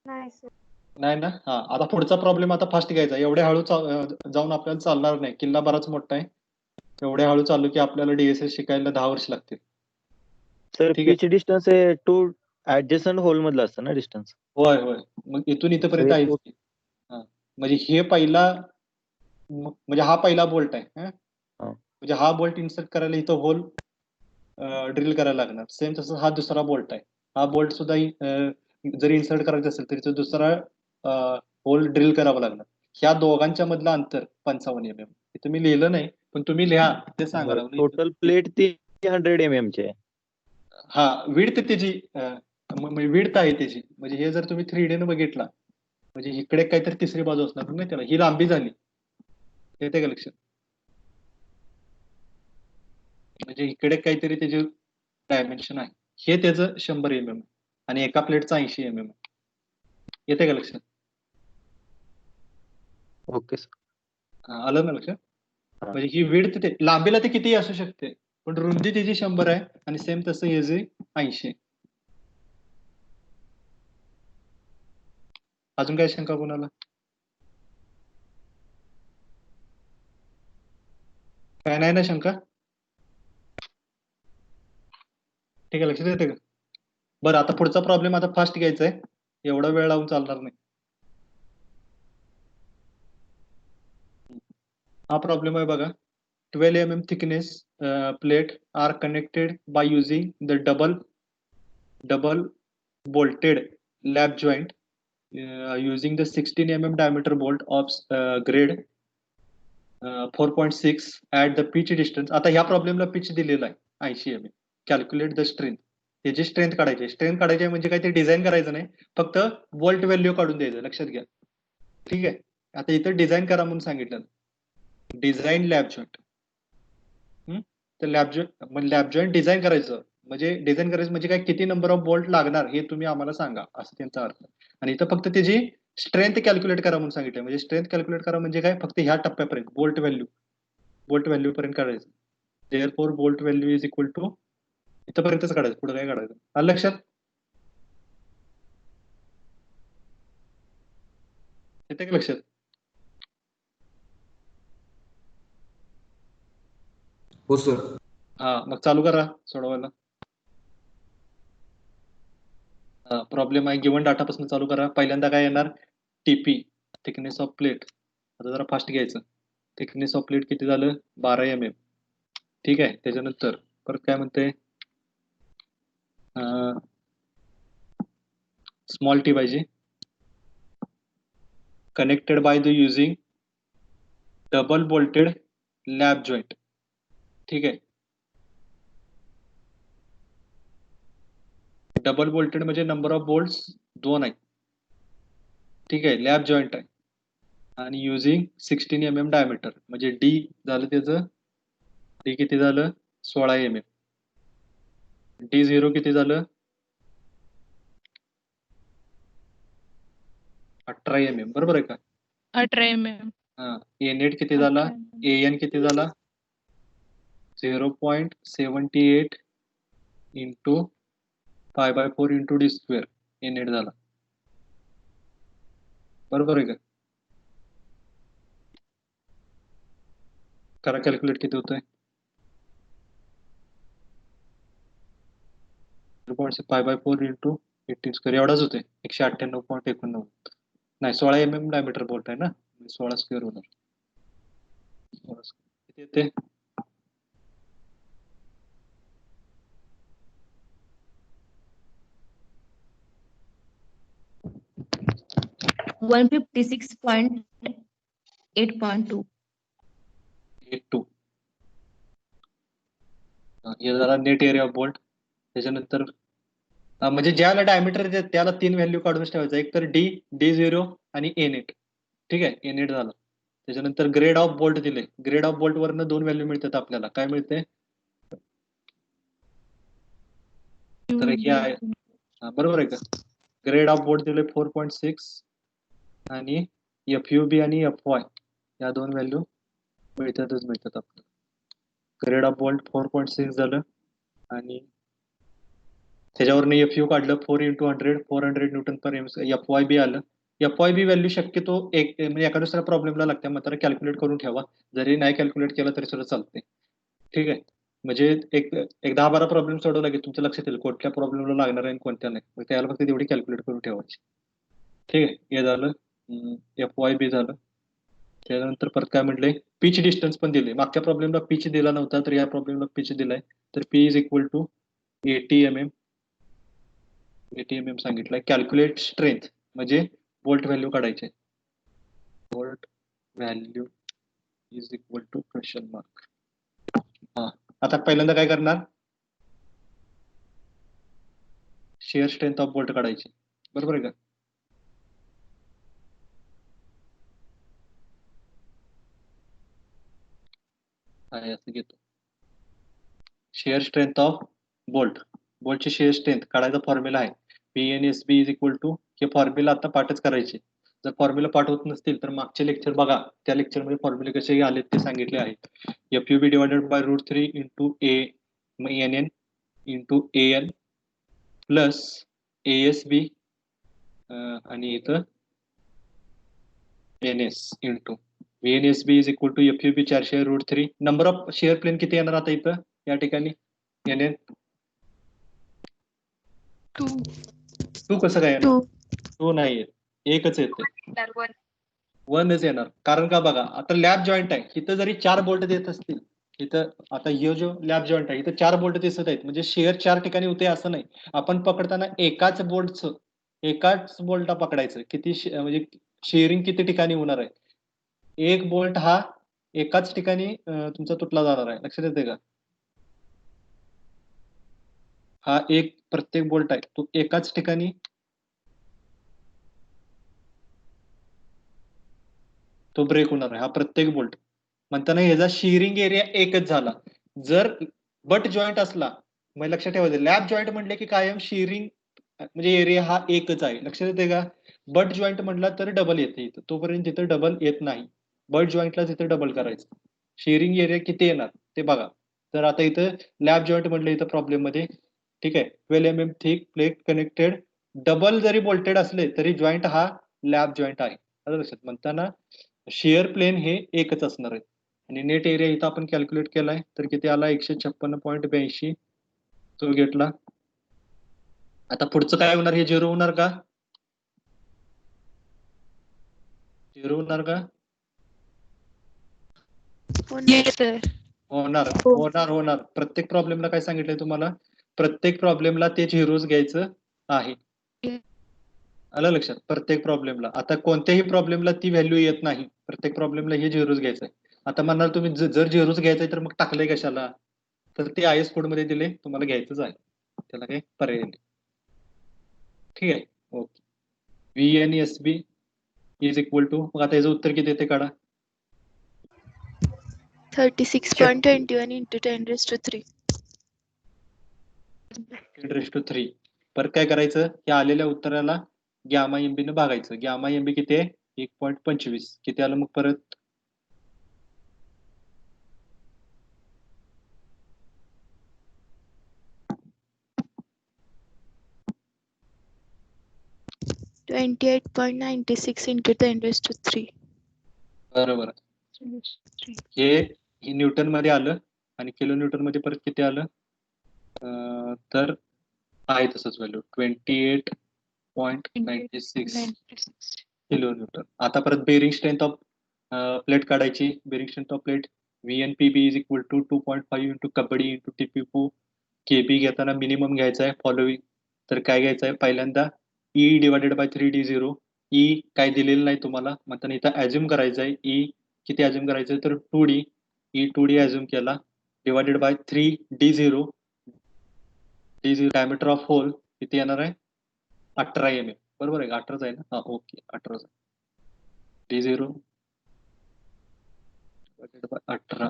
नाही सर. नाही ना? हा, आता पुढचा प्रॉब्लेम आता फास्ट घ्यायचा. एवढ्या हळू जाऊन आपल्याला चालणार नाही. किल्ला बराच मोठा आहे. एवढ्या हळू चालू की आपल्याला डीएसएस शिकायला 10 वर्ष लागतील. सर ठीक आहे. पीच डिस्टन्स आहे टू ऍडजस्टंट होल मधला असतं ना डिस्टन्स. होय होय, मग इथून इथपर्यंत आहे. हा, म्हणजे हे पहिला, म्हणजे हा पहिला बोल्ट आहे. म्हणजे हा बोल्ट इन्सर्ट करायला इथं होल ड्रिल करायला लागणार. सेम तसं हा दुसरा बोल्ट आहे. हा बोल्ट सुद्धा जरी इन्सर्ट करायचा असेल तरी तो दुसरा होल ड्रिल करावा लागणार. ह्या दोघांच्या मधलं अंतर 55 mm. इथं मी लिहिलं नाही, पण तुम्ही लिहा, ते सांगा लागलो. टोटल प्लेट ती 100 mm ची आहे. हा, विड्थ त्याची विड्थ आहे त्याची. म्हणजे हे जर तुम्ही 3D न बघितला म्हणजे इकडे काहीतरी तिसरी बाजू असणार नाही त्याला. ही लांबी झाली, येते का लक्षात? म्हणजे इकडे काहीतरी त्याचे डायमेन्शन आहे. हे त्याचं 100 mm आणि एका प्लेटचं 80 mm. येते का लक्षात? ओके आलं ना लक्षात? म्हणजे ही विड्थ ते लांबीला ते कितीही असू शकते, पण रुंदी त्याची 100 आहे आणि सेम तसं हे जे 80. अजून काय शंका कोणाला? काय नाही ना शंका? ठीक आहे, लक्षात येते का? बरं, आता पुढचा प्रॉब्लेम आता फास्ट घ्यायचा आहे. एवढा वेळ लावून चालणार नाही. हा प्रॉब्लेम आहे बघा. 12 mm thickness plate are connected by using the double bolted lap joint using the 16 mm diameter bolt of grade 4.6 at the pitch distance. आता ह्या प्रॉब्लेमला पिच दिलेला आहे 80 mm. Calculate the strength. त्याची स्ट्रेंथ काढायची. स्ट्रेंथ काढायची म्हणजे काय, ते डिझाईन करायचं नाही, फक्त वोल्ट व्हॅल्यू काढून द्यायचं. लक्षात घ्या. ठीक आहे, आता इथं डिझाईन करा म्हणून सांगितलं. Design lab joint. तर लॅब जॉईंट डिझाईन करायचं. म्हणजे डिझाईन करायचं म्हणजे काय, किती नंबर ऑफ बोल्ट लागणार हे तुम्ही आम्हाला सांगा, असं त्यांचा अर्थ. आणि इथं फक्त त्याची स्ट्रेंथ कॅल्क्युलेट करा म्हणून सांगितलं. म्हणजे स्ट्रेंथ कॅल्क्युलेट करा म्हणजे काय, फक्त ह्या टप्प्यापर्यंत बोल्ट व्हॅल्यू पर्यंत काढायचं. Therefore bolt value is equal to इथपर्यंतच काढायचं, पुढे काय काढायचं. आलं लक्षात? येते का लक्षात? हो सर. हा, मग चालू करा सोडवायला. प्रॉब्लेम आहे, गिवन डाटापासून चालू करा. पहिल्यांदा काय येणार, टीपी थिकनेस ऑफ प्लेट. आता जरा फास्ट घ्यायचं. थिकनेस ऑफ प्लेट किती झालं, 12 mm. ठीक आहे, त्याच्यानंतर परत काय म्हणते, स्मॉल टी पाहिजे. Connected by the using double bolted lab joint. ठीक आहे, डबल बोल्टेड म्हणजे नंबर ऑफ बोल्ट्स 2 आहेत. ठीक आहे, लॅब जॉईंट आहे आणि युझिंग 16 mm डायमीटर. म्हणजे डी झालं त्याचं, डी किती झालं, 16 mm. D0 किती झालं? 18 mm. बरोबर आहे का? 18 mm. हा. A-net किती झाला? AN किती झाला? 0.78 into pi/4 into d square A-net झाला. बरोबर आहे का? करा कॅल्क्युलेट किती होतंय? 0.5/4 into 18 स्क्वेअर एवढाच होते 198.89. नाही 16 mm डायमीटर बोल्ट आहे ना, 16 स्क्वेअर होणार. 16 square. किती येते? 156.8.2. 82. हे जरा नेट एरिया ऑफ बोल्ट. त्याच्यानंतर म्हणजे ज्याला डायमीटर त्याला 3 व्हॅल्यू काढूनच ठेवायचं. एक तर D0 आणि A नेट. ठीक आहे, A नेट झालं. त्याच्यानंतर ग्रेड ऑफ बोल्ट दिले. ग्रेड ऑफ बोल्ट वरनं 2 व्हॅल्यू मिळतात आपल्याला. काय मिळते? तर हे आहे, बरोबर आहे का? ग्रेड ऑफ बोल्ट दिले 4.6 आणि FUB आणि FY या 2 व्हॅल्यू मिळतात आपल्याला. ग्रेड ऑफ बोल्ट 4.6 झालं आणि त्याच्यावरनं FU काढलं 4 into 100 400 न्यूटन पर FYB आलं. FYB व्हॅल्यू शक्यतो म्हणजे एका दुसऱ्या प्रॉब्लेमला लागते, मात्र कॅल्क्युलेट करून ठेवा. जरी नाही कॅल्क्युलेट केलं तरी सुद्धा चालते. ठीक आहे, म्हणजे एक 10-12 प्रॉब्लेम सोडवला की तुमच्या लक्षात येईल कुठल्या प्रॉब्लेमला लागणार आहे आणि कोणत्या नाही. मग त्याला फक्त तेवढी कॅल्क्युलेट करून ठेवायची. ठीक आहे, हे झालं. FYB झालं. त्यानंतर परत काय म्हटलंय? पिच डिस्टन्स पण दिले. मागच्या प्रॉब्लेमला पिच दिला नव्हता, तर या प्रॉब्लेमला पिच दिलाय. तर P is equal to 80 mm. 80 mm सांगितलंय. कॅल्क्युलेट स्ट्रेंथ म्हणजे बोल्ट व्हॅल्यू काढायचे. Bolt value is equal to question mark. हा, आता पहिल्यांदा काय करणार? शेअर स्ट्रेंथ ऑफ बोल्ट काढायची. बरोबर आहे का? आहे असं घेतो. Share strength of bolt. बोल्टची शेअर स्ट्रेंथ काढायचा फॉर्म्युला आहे. PNSB इज इक्वल टू, हे फॉर्म्युला आता पाठच करायचे. जर फॉर्म्युला पाठ होत नसतील तर मागचे लेक्चर बघा. त्या लेक्चरमध्ये फॉर्म्युले कसे आले ते सांगितले आहेत. FUB divided by √3 into NN into AN plus ASB आणि इथं NS into VNSB is equal to FUB 400 √3. Number of shear plane किती येणार आता इथं या ठिकाणी? NN 2 कसं काय येणार? 2 नाही येत, एकच येते. 1च येणार. कारण का बघा, आता लॅब जॉईंट आहे. इथं जरी 4 बोल्ट देत असतील, इथं आता हे जो लॅब जॉईंट आहे इथं 4 बोल्ट दिसत आहेत, म्हणजे शेअर 4 ठिकाणी होते असं नाही. आपण पकडताना एकाच बोल्टला पकडायचं. किती म्हणजे शेअरिंग किती ठिकाणी होणार आहे? एक बोल्ट हा एकाच ठिकाणी तुमचा तुटला जाणार आहे. लक्षात येते का? हा एक प्रत्येक बोल्ट आहे तो एकाच ठिकाणी तो ब्रेक होणार आहे. हा प्रत्येक बोल्ट म्हणताना ह्याचा शिअरिंग एरिया एकच झाला. जर बट जॉईंट असला, मग लक्षात ठेवायचं लॅब जॉईंट म्हटले की कायम शिअरिंग म्हणजे एरिया हा एकच आहे. लक्षात येते का? बट जॉईंट म्हटला तर डबल येते इथं, तोपर्यंत तिथं डबल येत नाही. बट जॉईंटला तिथं डबल करायचं. शिअरिंग एरिया किती येणार ते बघा. तर आता इथं लॅब जॉईंट म्हटलं इथं प्रॉब्लेम मध्ये, ठीक आहे, 12 mm thick plate connected. Double जरी बोल्टेड असले तरी जॉईंट हा लॅब जॉईंट आहे. लक्षात म्हणताना शेअर प्लेन हे एकच असणार आहे. आणि नेट एरिया इथं आपण कॅल्क्युलेट केलाय तर किती आला? 156.82 तो घेतला. आता पुढचं काय होणार? हे 0 होणार का? 0 होणार का? होणार. प्रत्येक प्रॉब्लेमला काय सांगितलंय तुम्हाला? प्रत्येक प्रॉब्लेमला ते 0च घ्यायचं आहे. आलं लक्षात? प्रत्येक प्रॉब्लेमला. आता कोणत्याही प्रॉब्लेमला ती व्हॅल्यू येत नाही. प्रत्येक प्रॉब्लेमला हे 0च घ्यायचं आहे. आता म्हणणार तुम्ही जर 0च घ्यायचंय तर मग टाकलंय कशाला? तर ते IS कोड मध्ये दिले, तुम्हाला घ्यायचंच आहे. त्याला काही पर्याय नाही. ठीक आहे, okay. VNSB is equal to, मग आता याचं उत्तर किती येते काढा? 36.21 into 10⁻³ 10⁻³ परत काय करायचं, या आलेल्या उत्तराला गॅमा एमबी ने भागायचं. गॅमा एमबी किती आहे? 1.25. किती आलं मग परत? $28.96 into 10⁻³ बरोबर. हे न्यूटन मध्ये आलं आणि किलो न्यूटन मध्ये परत किती आलं? तर आहे तसंच व्हॅल्यू 28.96 किलो न्यूटन. आता परत बेरिंग स्ट्रेंथ ऑफ प्लेट काढायची. Bearing strength of plate VNPB is equal to 2.5 into कबड्डी इंटू TP4 KB घेताना मिनिमम घ्यायचा आहे फॉलोविंग. तर काय घ्यायचं आहे? पहिल्यांदा E divided by 3D0. E काय दिलेलं नाही तुम्हाला, म्हणताना इथं ॲज्युम करायचं आहे. E किती ॲज्युम करायचं आहे? तर 2D. E 2D ॲज्युम केला divided by 3D0. D0 diameter of hole किती येणार आहे? 18 mm. बरोबर आहे का? 18च आहे ना? हा ओके 18च. D0 divided by 18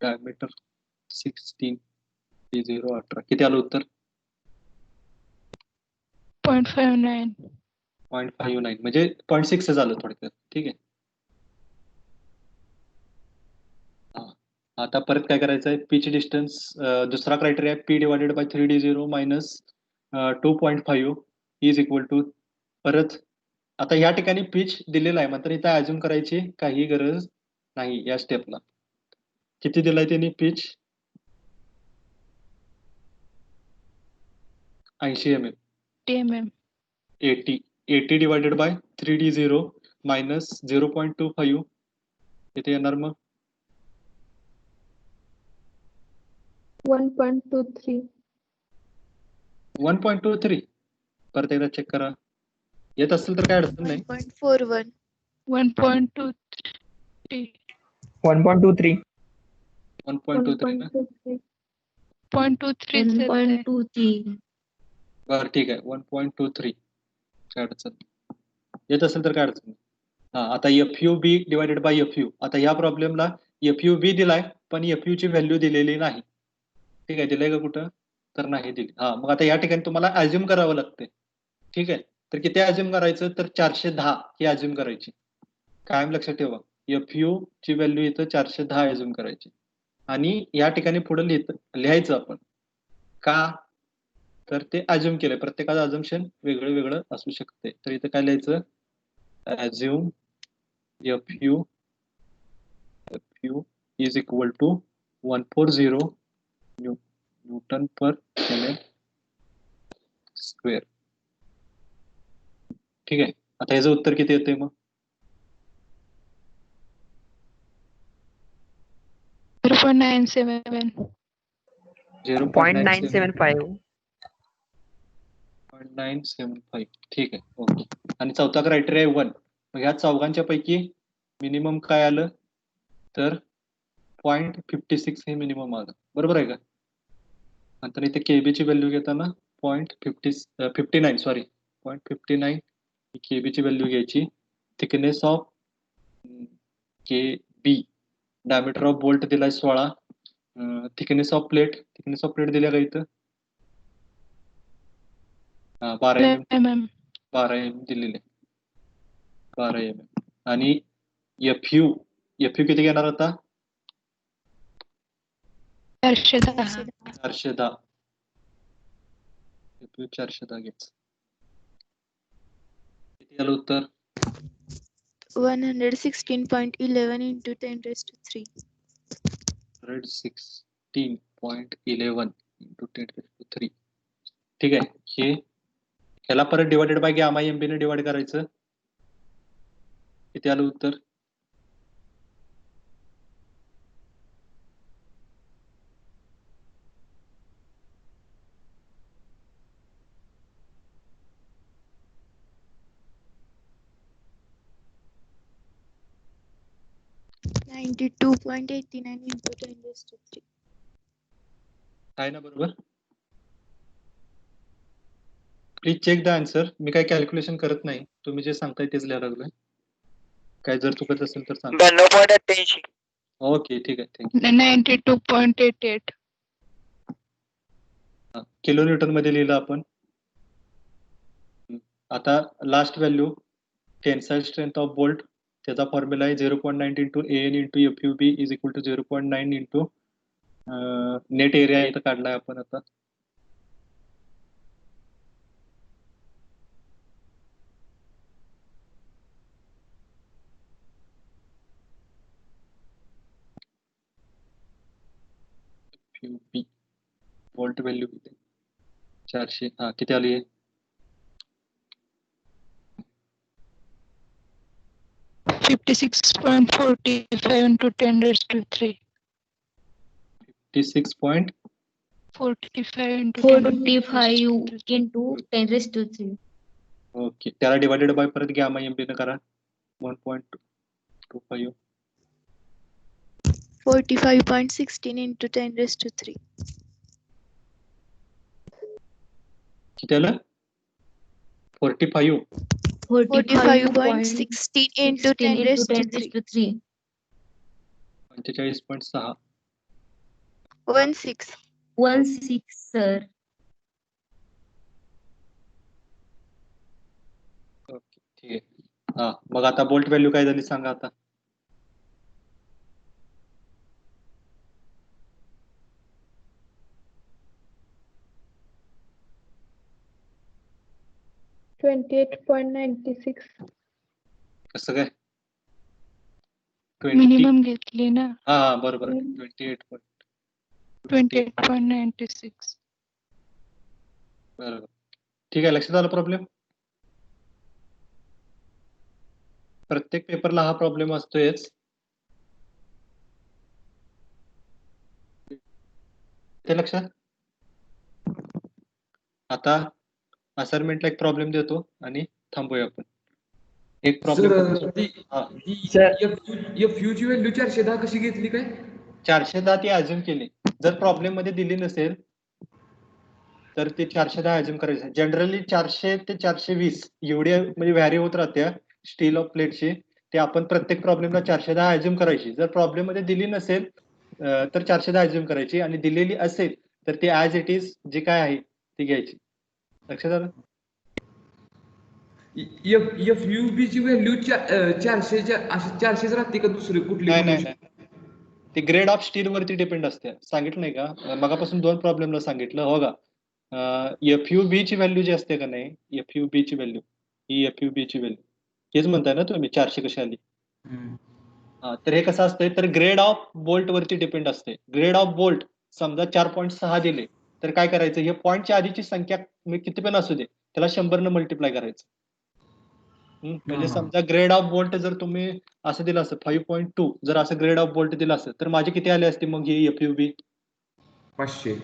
diameter 16 D0 18 किती आलं उत्तर? 0.59. 0.59 म्हणजे 0.6 झालं थोडक्यात. ठीक आहे. आता परत काय करायचं आहे? पिच डिस्टन्स दुसरा criteria P divided by 3D0 minus 2.5 is equal to परत आता या ठिकाणी पिच दिलेला आहे, मात्र इथं ॲज्युम करायची काही गरज नाही या स्टेपला. किती दिलाय त्यांनी pitch? 80 mm. 80 divided by 3D0 minus 0.25 किती येणार मग? 1.23. 1.23. परत एकदा चेक करा. येत असेल तर काय अडचण नाही. 1.41 1.23. 1.23. 1.23 ना? 0.23 च येतंय. 1.23. बरं ठीक आहे. 1.23 काय अडचण नाही. येत असेल तर काय अडचण नाही. हा आता FUB डिवायडेड बाय FU. आता या प्रॉब्लेमला FUB दिलाय पण FU ची व्हॅल्यू दिलेली नाही. ठीक आहे. दिलंय का कुठं? तर नाही दिली. हा मग आता या ठिकाणी तुम्हाला ॲज्युम करावं लागते. ठीक आहे. तर किती ॲज्युम करायचं? तर 410 ही ॲज्युम करायची. कायम लक्षात ठेवा. FU ची व्हॅल्यू इथं 410 ॲज्युम करायची आणि या ठिकाणी पुढे लिहायचं आपण. का? तर ते ॲज्युम केलंय. प्रत्येकाचं अझम्पशन वेगळं वेगळं असू शकते. तर इथं काय लिहायचं? Assume FU is equal to 140 newton per mm square. ठीक आहे. आता याचं उत्तर किती येते मग? 0.975. 0.975. 0.975. ठीक आहे. ओके. आणि चौथा क्रायटेरिया 1. मग ह्या चौघांच्या पैकी मिनिमम काय आलं? तर 0.56 हे मिनिमम आलं. बरोबर आहे का? नंतर इथे KB ची व्हॅल्यू घेताना 0.59 सॉरी 0.59 ही KB ची व्हॅल्यू घ्यायची. Thickness of KB diameter of bolt दिलाय 16. थिकनेस ऑफ प्लेट दिल्या का इथं? 12 mm. 12 mm दिलेले. 12 mm. आणि FU किती घेणार आता? 410. 410. FU 410 घ्यायचं. किती आलं उत्तर? 116.11 into 10⁻³ 116.11 into 10⁻³. ठीक आहे. ह्याला परत डिवायडेड बाय गॅमा एमबी ने डिवाइड करायचं. किती आलं उत्तर? $92.89 into 10⁻³. आहे ना बरोबर? Please check the answer. मी काही कॅल्क्युलेशन करत नाही. तुम्ही जे सांगताय तेच लिहायला लागलोय. काय जर चुकत असेल तर सांगा. 92.88. ओके ठीक आहे. थँक्यू. 92.88. किलो न्यूटन मध्ये लिहिलं आपण. आता last value tensile strength of bolt, त्याचा फॉर्म्युला आहे 0.9 into AN into FUB is equal to 0.9 into net area इथं काढलाय आपण आता. FUB बोल्ट व्हॅल्यू किती 400, किती आली आहे 56.45 into 10 raised to 3. 56.45 into 45 into 10 raised to 3. Okay. त्याला डिवायडेड बाय परत गॅमा एमबी न करा 1.25 45.16 into 10 raised to 3. किती आलं 45 45.16 into 10 raised to 3. 45.6 16. 16 sir. Okay ठीक आहे. मग आता बोल्ट व्हॅल्यू काय झाली सांगा आता. कसं काय मिनिमम घेतली ना. बरोबर 28. 28.96. बरोबर ठीक आहे. लक्षात आलं प्रॉब्लेम. प्रत्येक पेपरला हा प्रॉब्लेम असतोयच. ते लक्षात. आता असाइनमेंटला एक प्रॉब्लेम देतो आणि थांबूया आपण. एक प्रॉब्लेम FU ची व्हॅल्यू 410 कशी घेतली काय 410 ती अज्युम केली. जर प्रॉब्लेम मध्ये दिली नसेल तर ते 410 अज्युम करायचं. जनरली 400 ते 420 एवढी म्हणजे व्हॅरी होत राहत्या स्टील ऑफ प्लेटची. ते आपण प्रत्येक प्रॉब्लेमला 410 अज्युम करायची. जर प्रॉब्लेम मध्ये दिली नसेल तर 410 अज्युम करायची आणि दिलेली असेल तर ती ऍज इट इज जे काय आहे ती घ्यायची. लक्षात आलं. FUB ची व्हॅल्यू 400 राहते का दुसरी कुठली नाही ते ग्रेड ऑफ स्टील वरती डिपेंड असते. सांगितलं नाही का मगापासून 2 प्रॉब्लेमला सांगितलं हो का. FUB ची व्हॅल्यू जी असते का नाही FUB ची व्हॅल्यू ही FUB ची व्हॅल्यू हेच म्हणताय ना तुम्ही 400 कशी आली. तर हे कसं असतंय तर ग्रेड ऑफ बोल्ट वरती डिपेंड असते. ग्रेड ऑफ बोल्ट समजा 4.6 दिले तर काय करायचं हे पॉईंटच्या आधीची संख्या किती पण असू दे त्याला 100 न मल्टिप्लाय करायचं. म्हणजे समजा ग्रेड ऑफ बोल्ट जर तुम्ही असं दिलं असतं 5.2 जर असं ग्रेड ऑफ बोल्ट दिलं असतं तर माझे किती आले असते मग ही FUB 500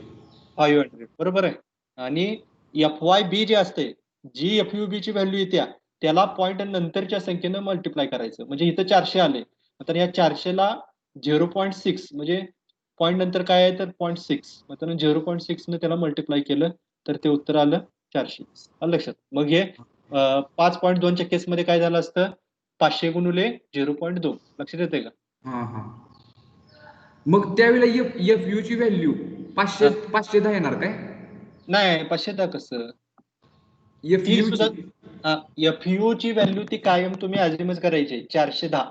बरोबर आहे. आणि FYB जे असते जी FUB ची व्हॅल्यू येत्या त्याला पॉईंट नंतरच्या संख्येनं मल्टिप्लाय करायचं. म्हणजे इथं 400 आले तर या 400ला 0.6 म्हणजे पॉईंट नंतर काय आहे तर 0.6 मग 0.6 न त्याला मल्टिप्लाय केलं तर ते उत्तर आलं 400. आलं लक्षात. मग हे 5.2च्या केसमध्ये काय झालं असतं 500 गुणुले 0.2 लक्षात येते का. मग त्यावेळेला FU ची व्हॅल्यू 510 येणार काय नाही 510 कसं FU ची व्हॅल्यू ती कायम तुम्ही अज्युमच करायची 410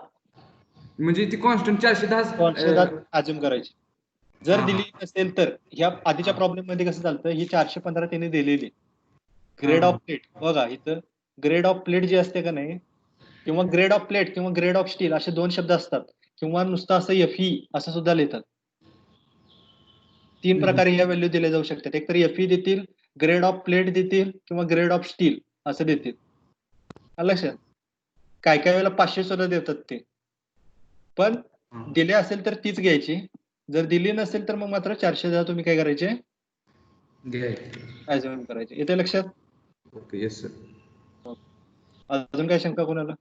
म्हणजे ती कॉन्स्टंट 410 अज्युम करायची. जर दिली नसेल तर ह्या आधीच्या प्रॉब्लेम मध्ये कसं चालतं ही 415 त्याने दिलेली ग्रेड ऑफ प्लेट बघा इथं ग्रेड ऑफ प्लेट जी असते का नाही किंवा ग्रेड ऑफ प्लेट किंवा ग्रेड ऑफ स्टील असे 2 शब्द असतात किंवा नुसतं असं FE असं सुद्धा लिहितात. 3 प्रकारे ह्या व्हॅल्यू दिल्या जाऊ शकतात. एक तर FE देतील ग्रेड ऑफ प्लेट देतील किंवा ग्रेड ऑफ स्टील असं देतील. लक्षात. काय काय वेळेला 500 सुद्धा देतात ते. पण दिले असेल तर तीच घ्यायची. जर दिली नसेल तर मग मात्र 410 तुम्ही काय करायचे अज्युम करायचे. येते लक्षात. Okay yes sir. अजून काय शंका कोणाला.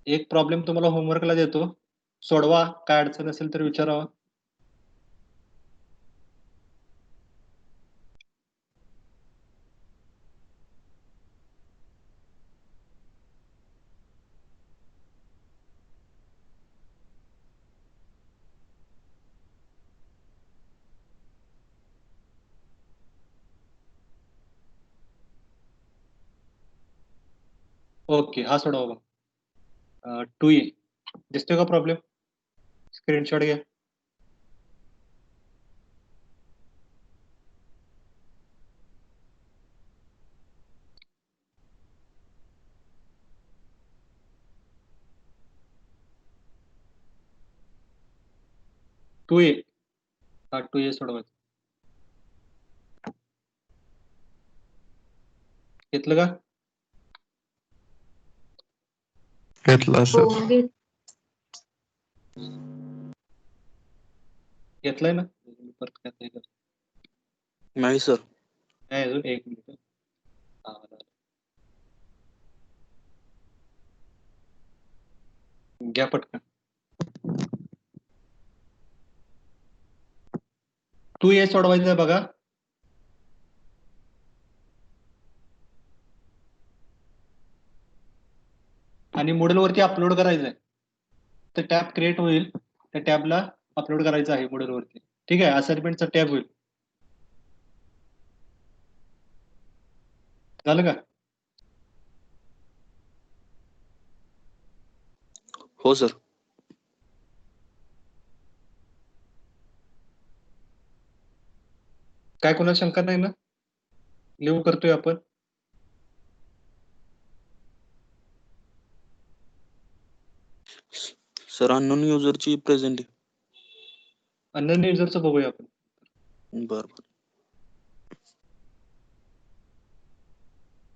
एक प्रॉब्लेम तुम्हाला होमवर्कला देतो सोडवा, काय अडचण असेल तर विचारावा. ओके, हा सोडवा बघा. 2A दिसतोय का प्रॉब्लेम? स्क्रीनशॉट घ्या. टू ए हा 2A सोडवायचं. घेतलं का? घेतला सर. हो घेत घेतलंय ना? परत काय ते कर. नाही सर. नाही अजून 1 मिनिट. हा, झालं. घ्या पटकन. 2A सोडवायचं आहे बघा. आणि Moodle वरती अपलोड करायचं आहे. तर टॅब क्रिएट होईल, त्या टॅबला अपलोड करायचं आहे Moodle वरती. ठीक आहे, असाइनमेंटचा टॅब होईल. झालं का? हो सर. काय कोणाला शंका नाही ना? लिहू करतोय आपण. सर अननोन युजरची प्रेझेंट. अननोन युजरचं बघूया आपण. बरं.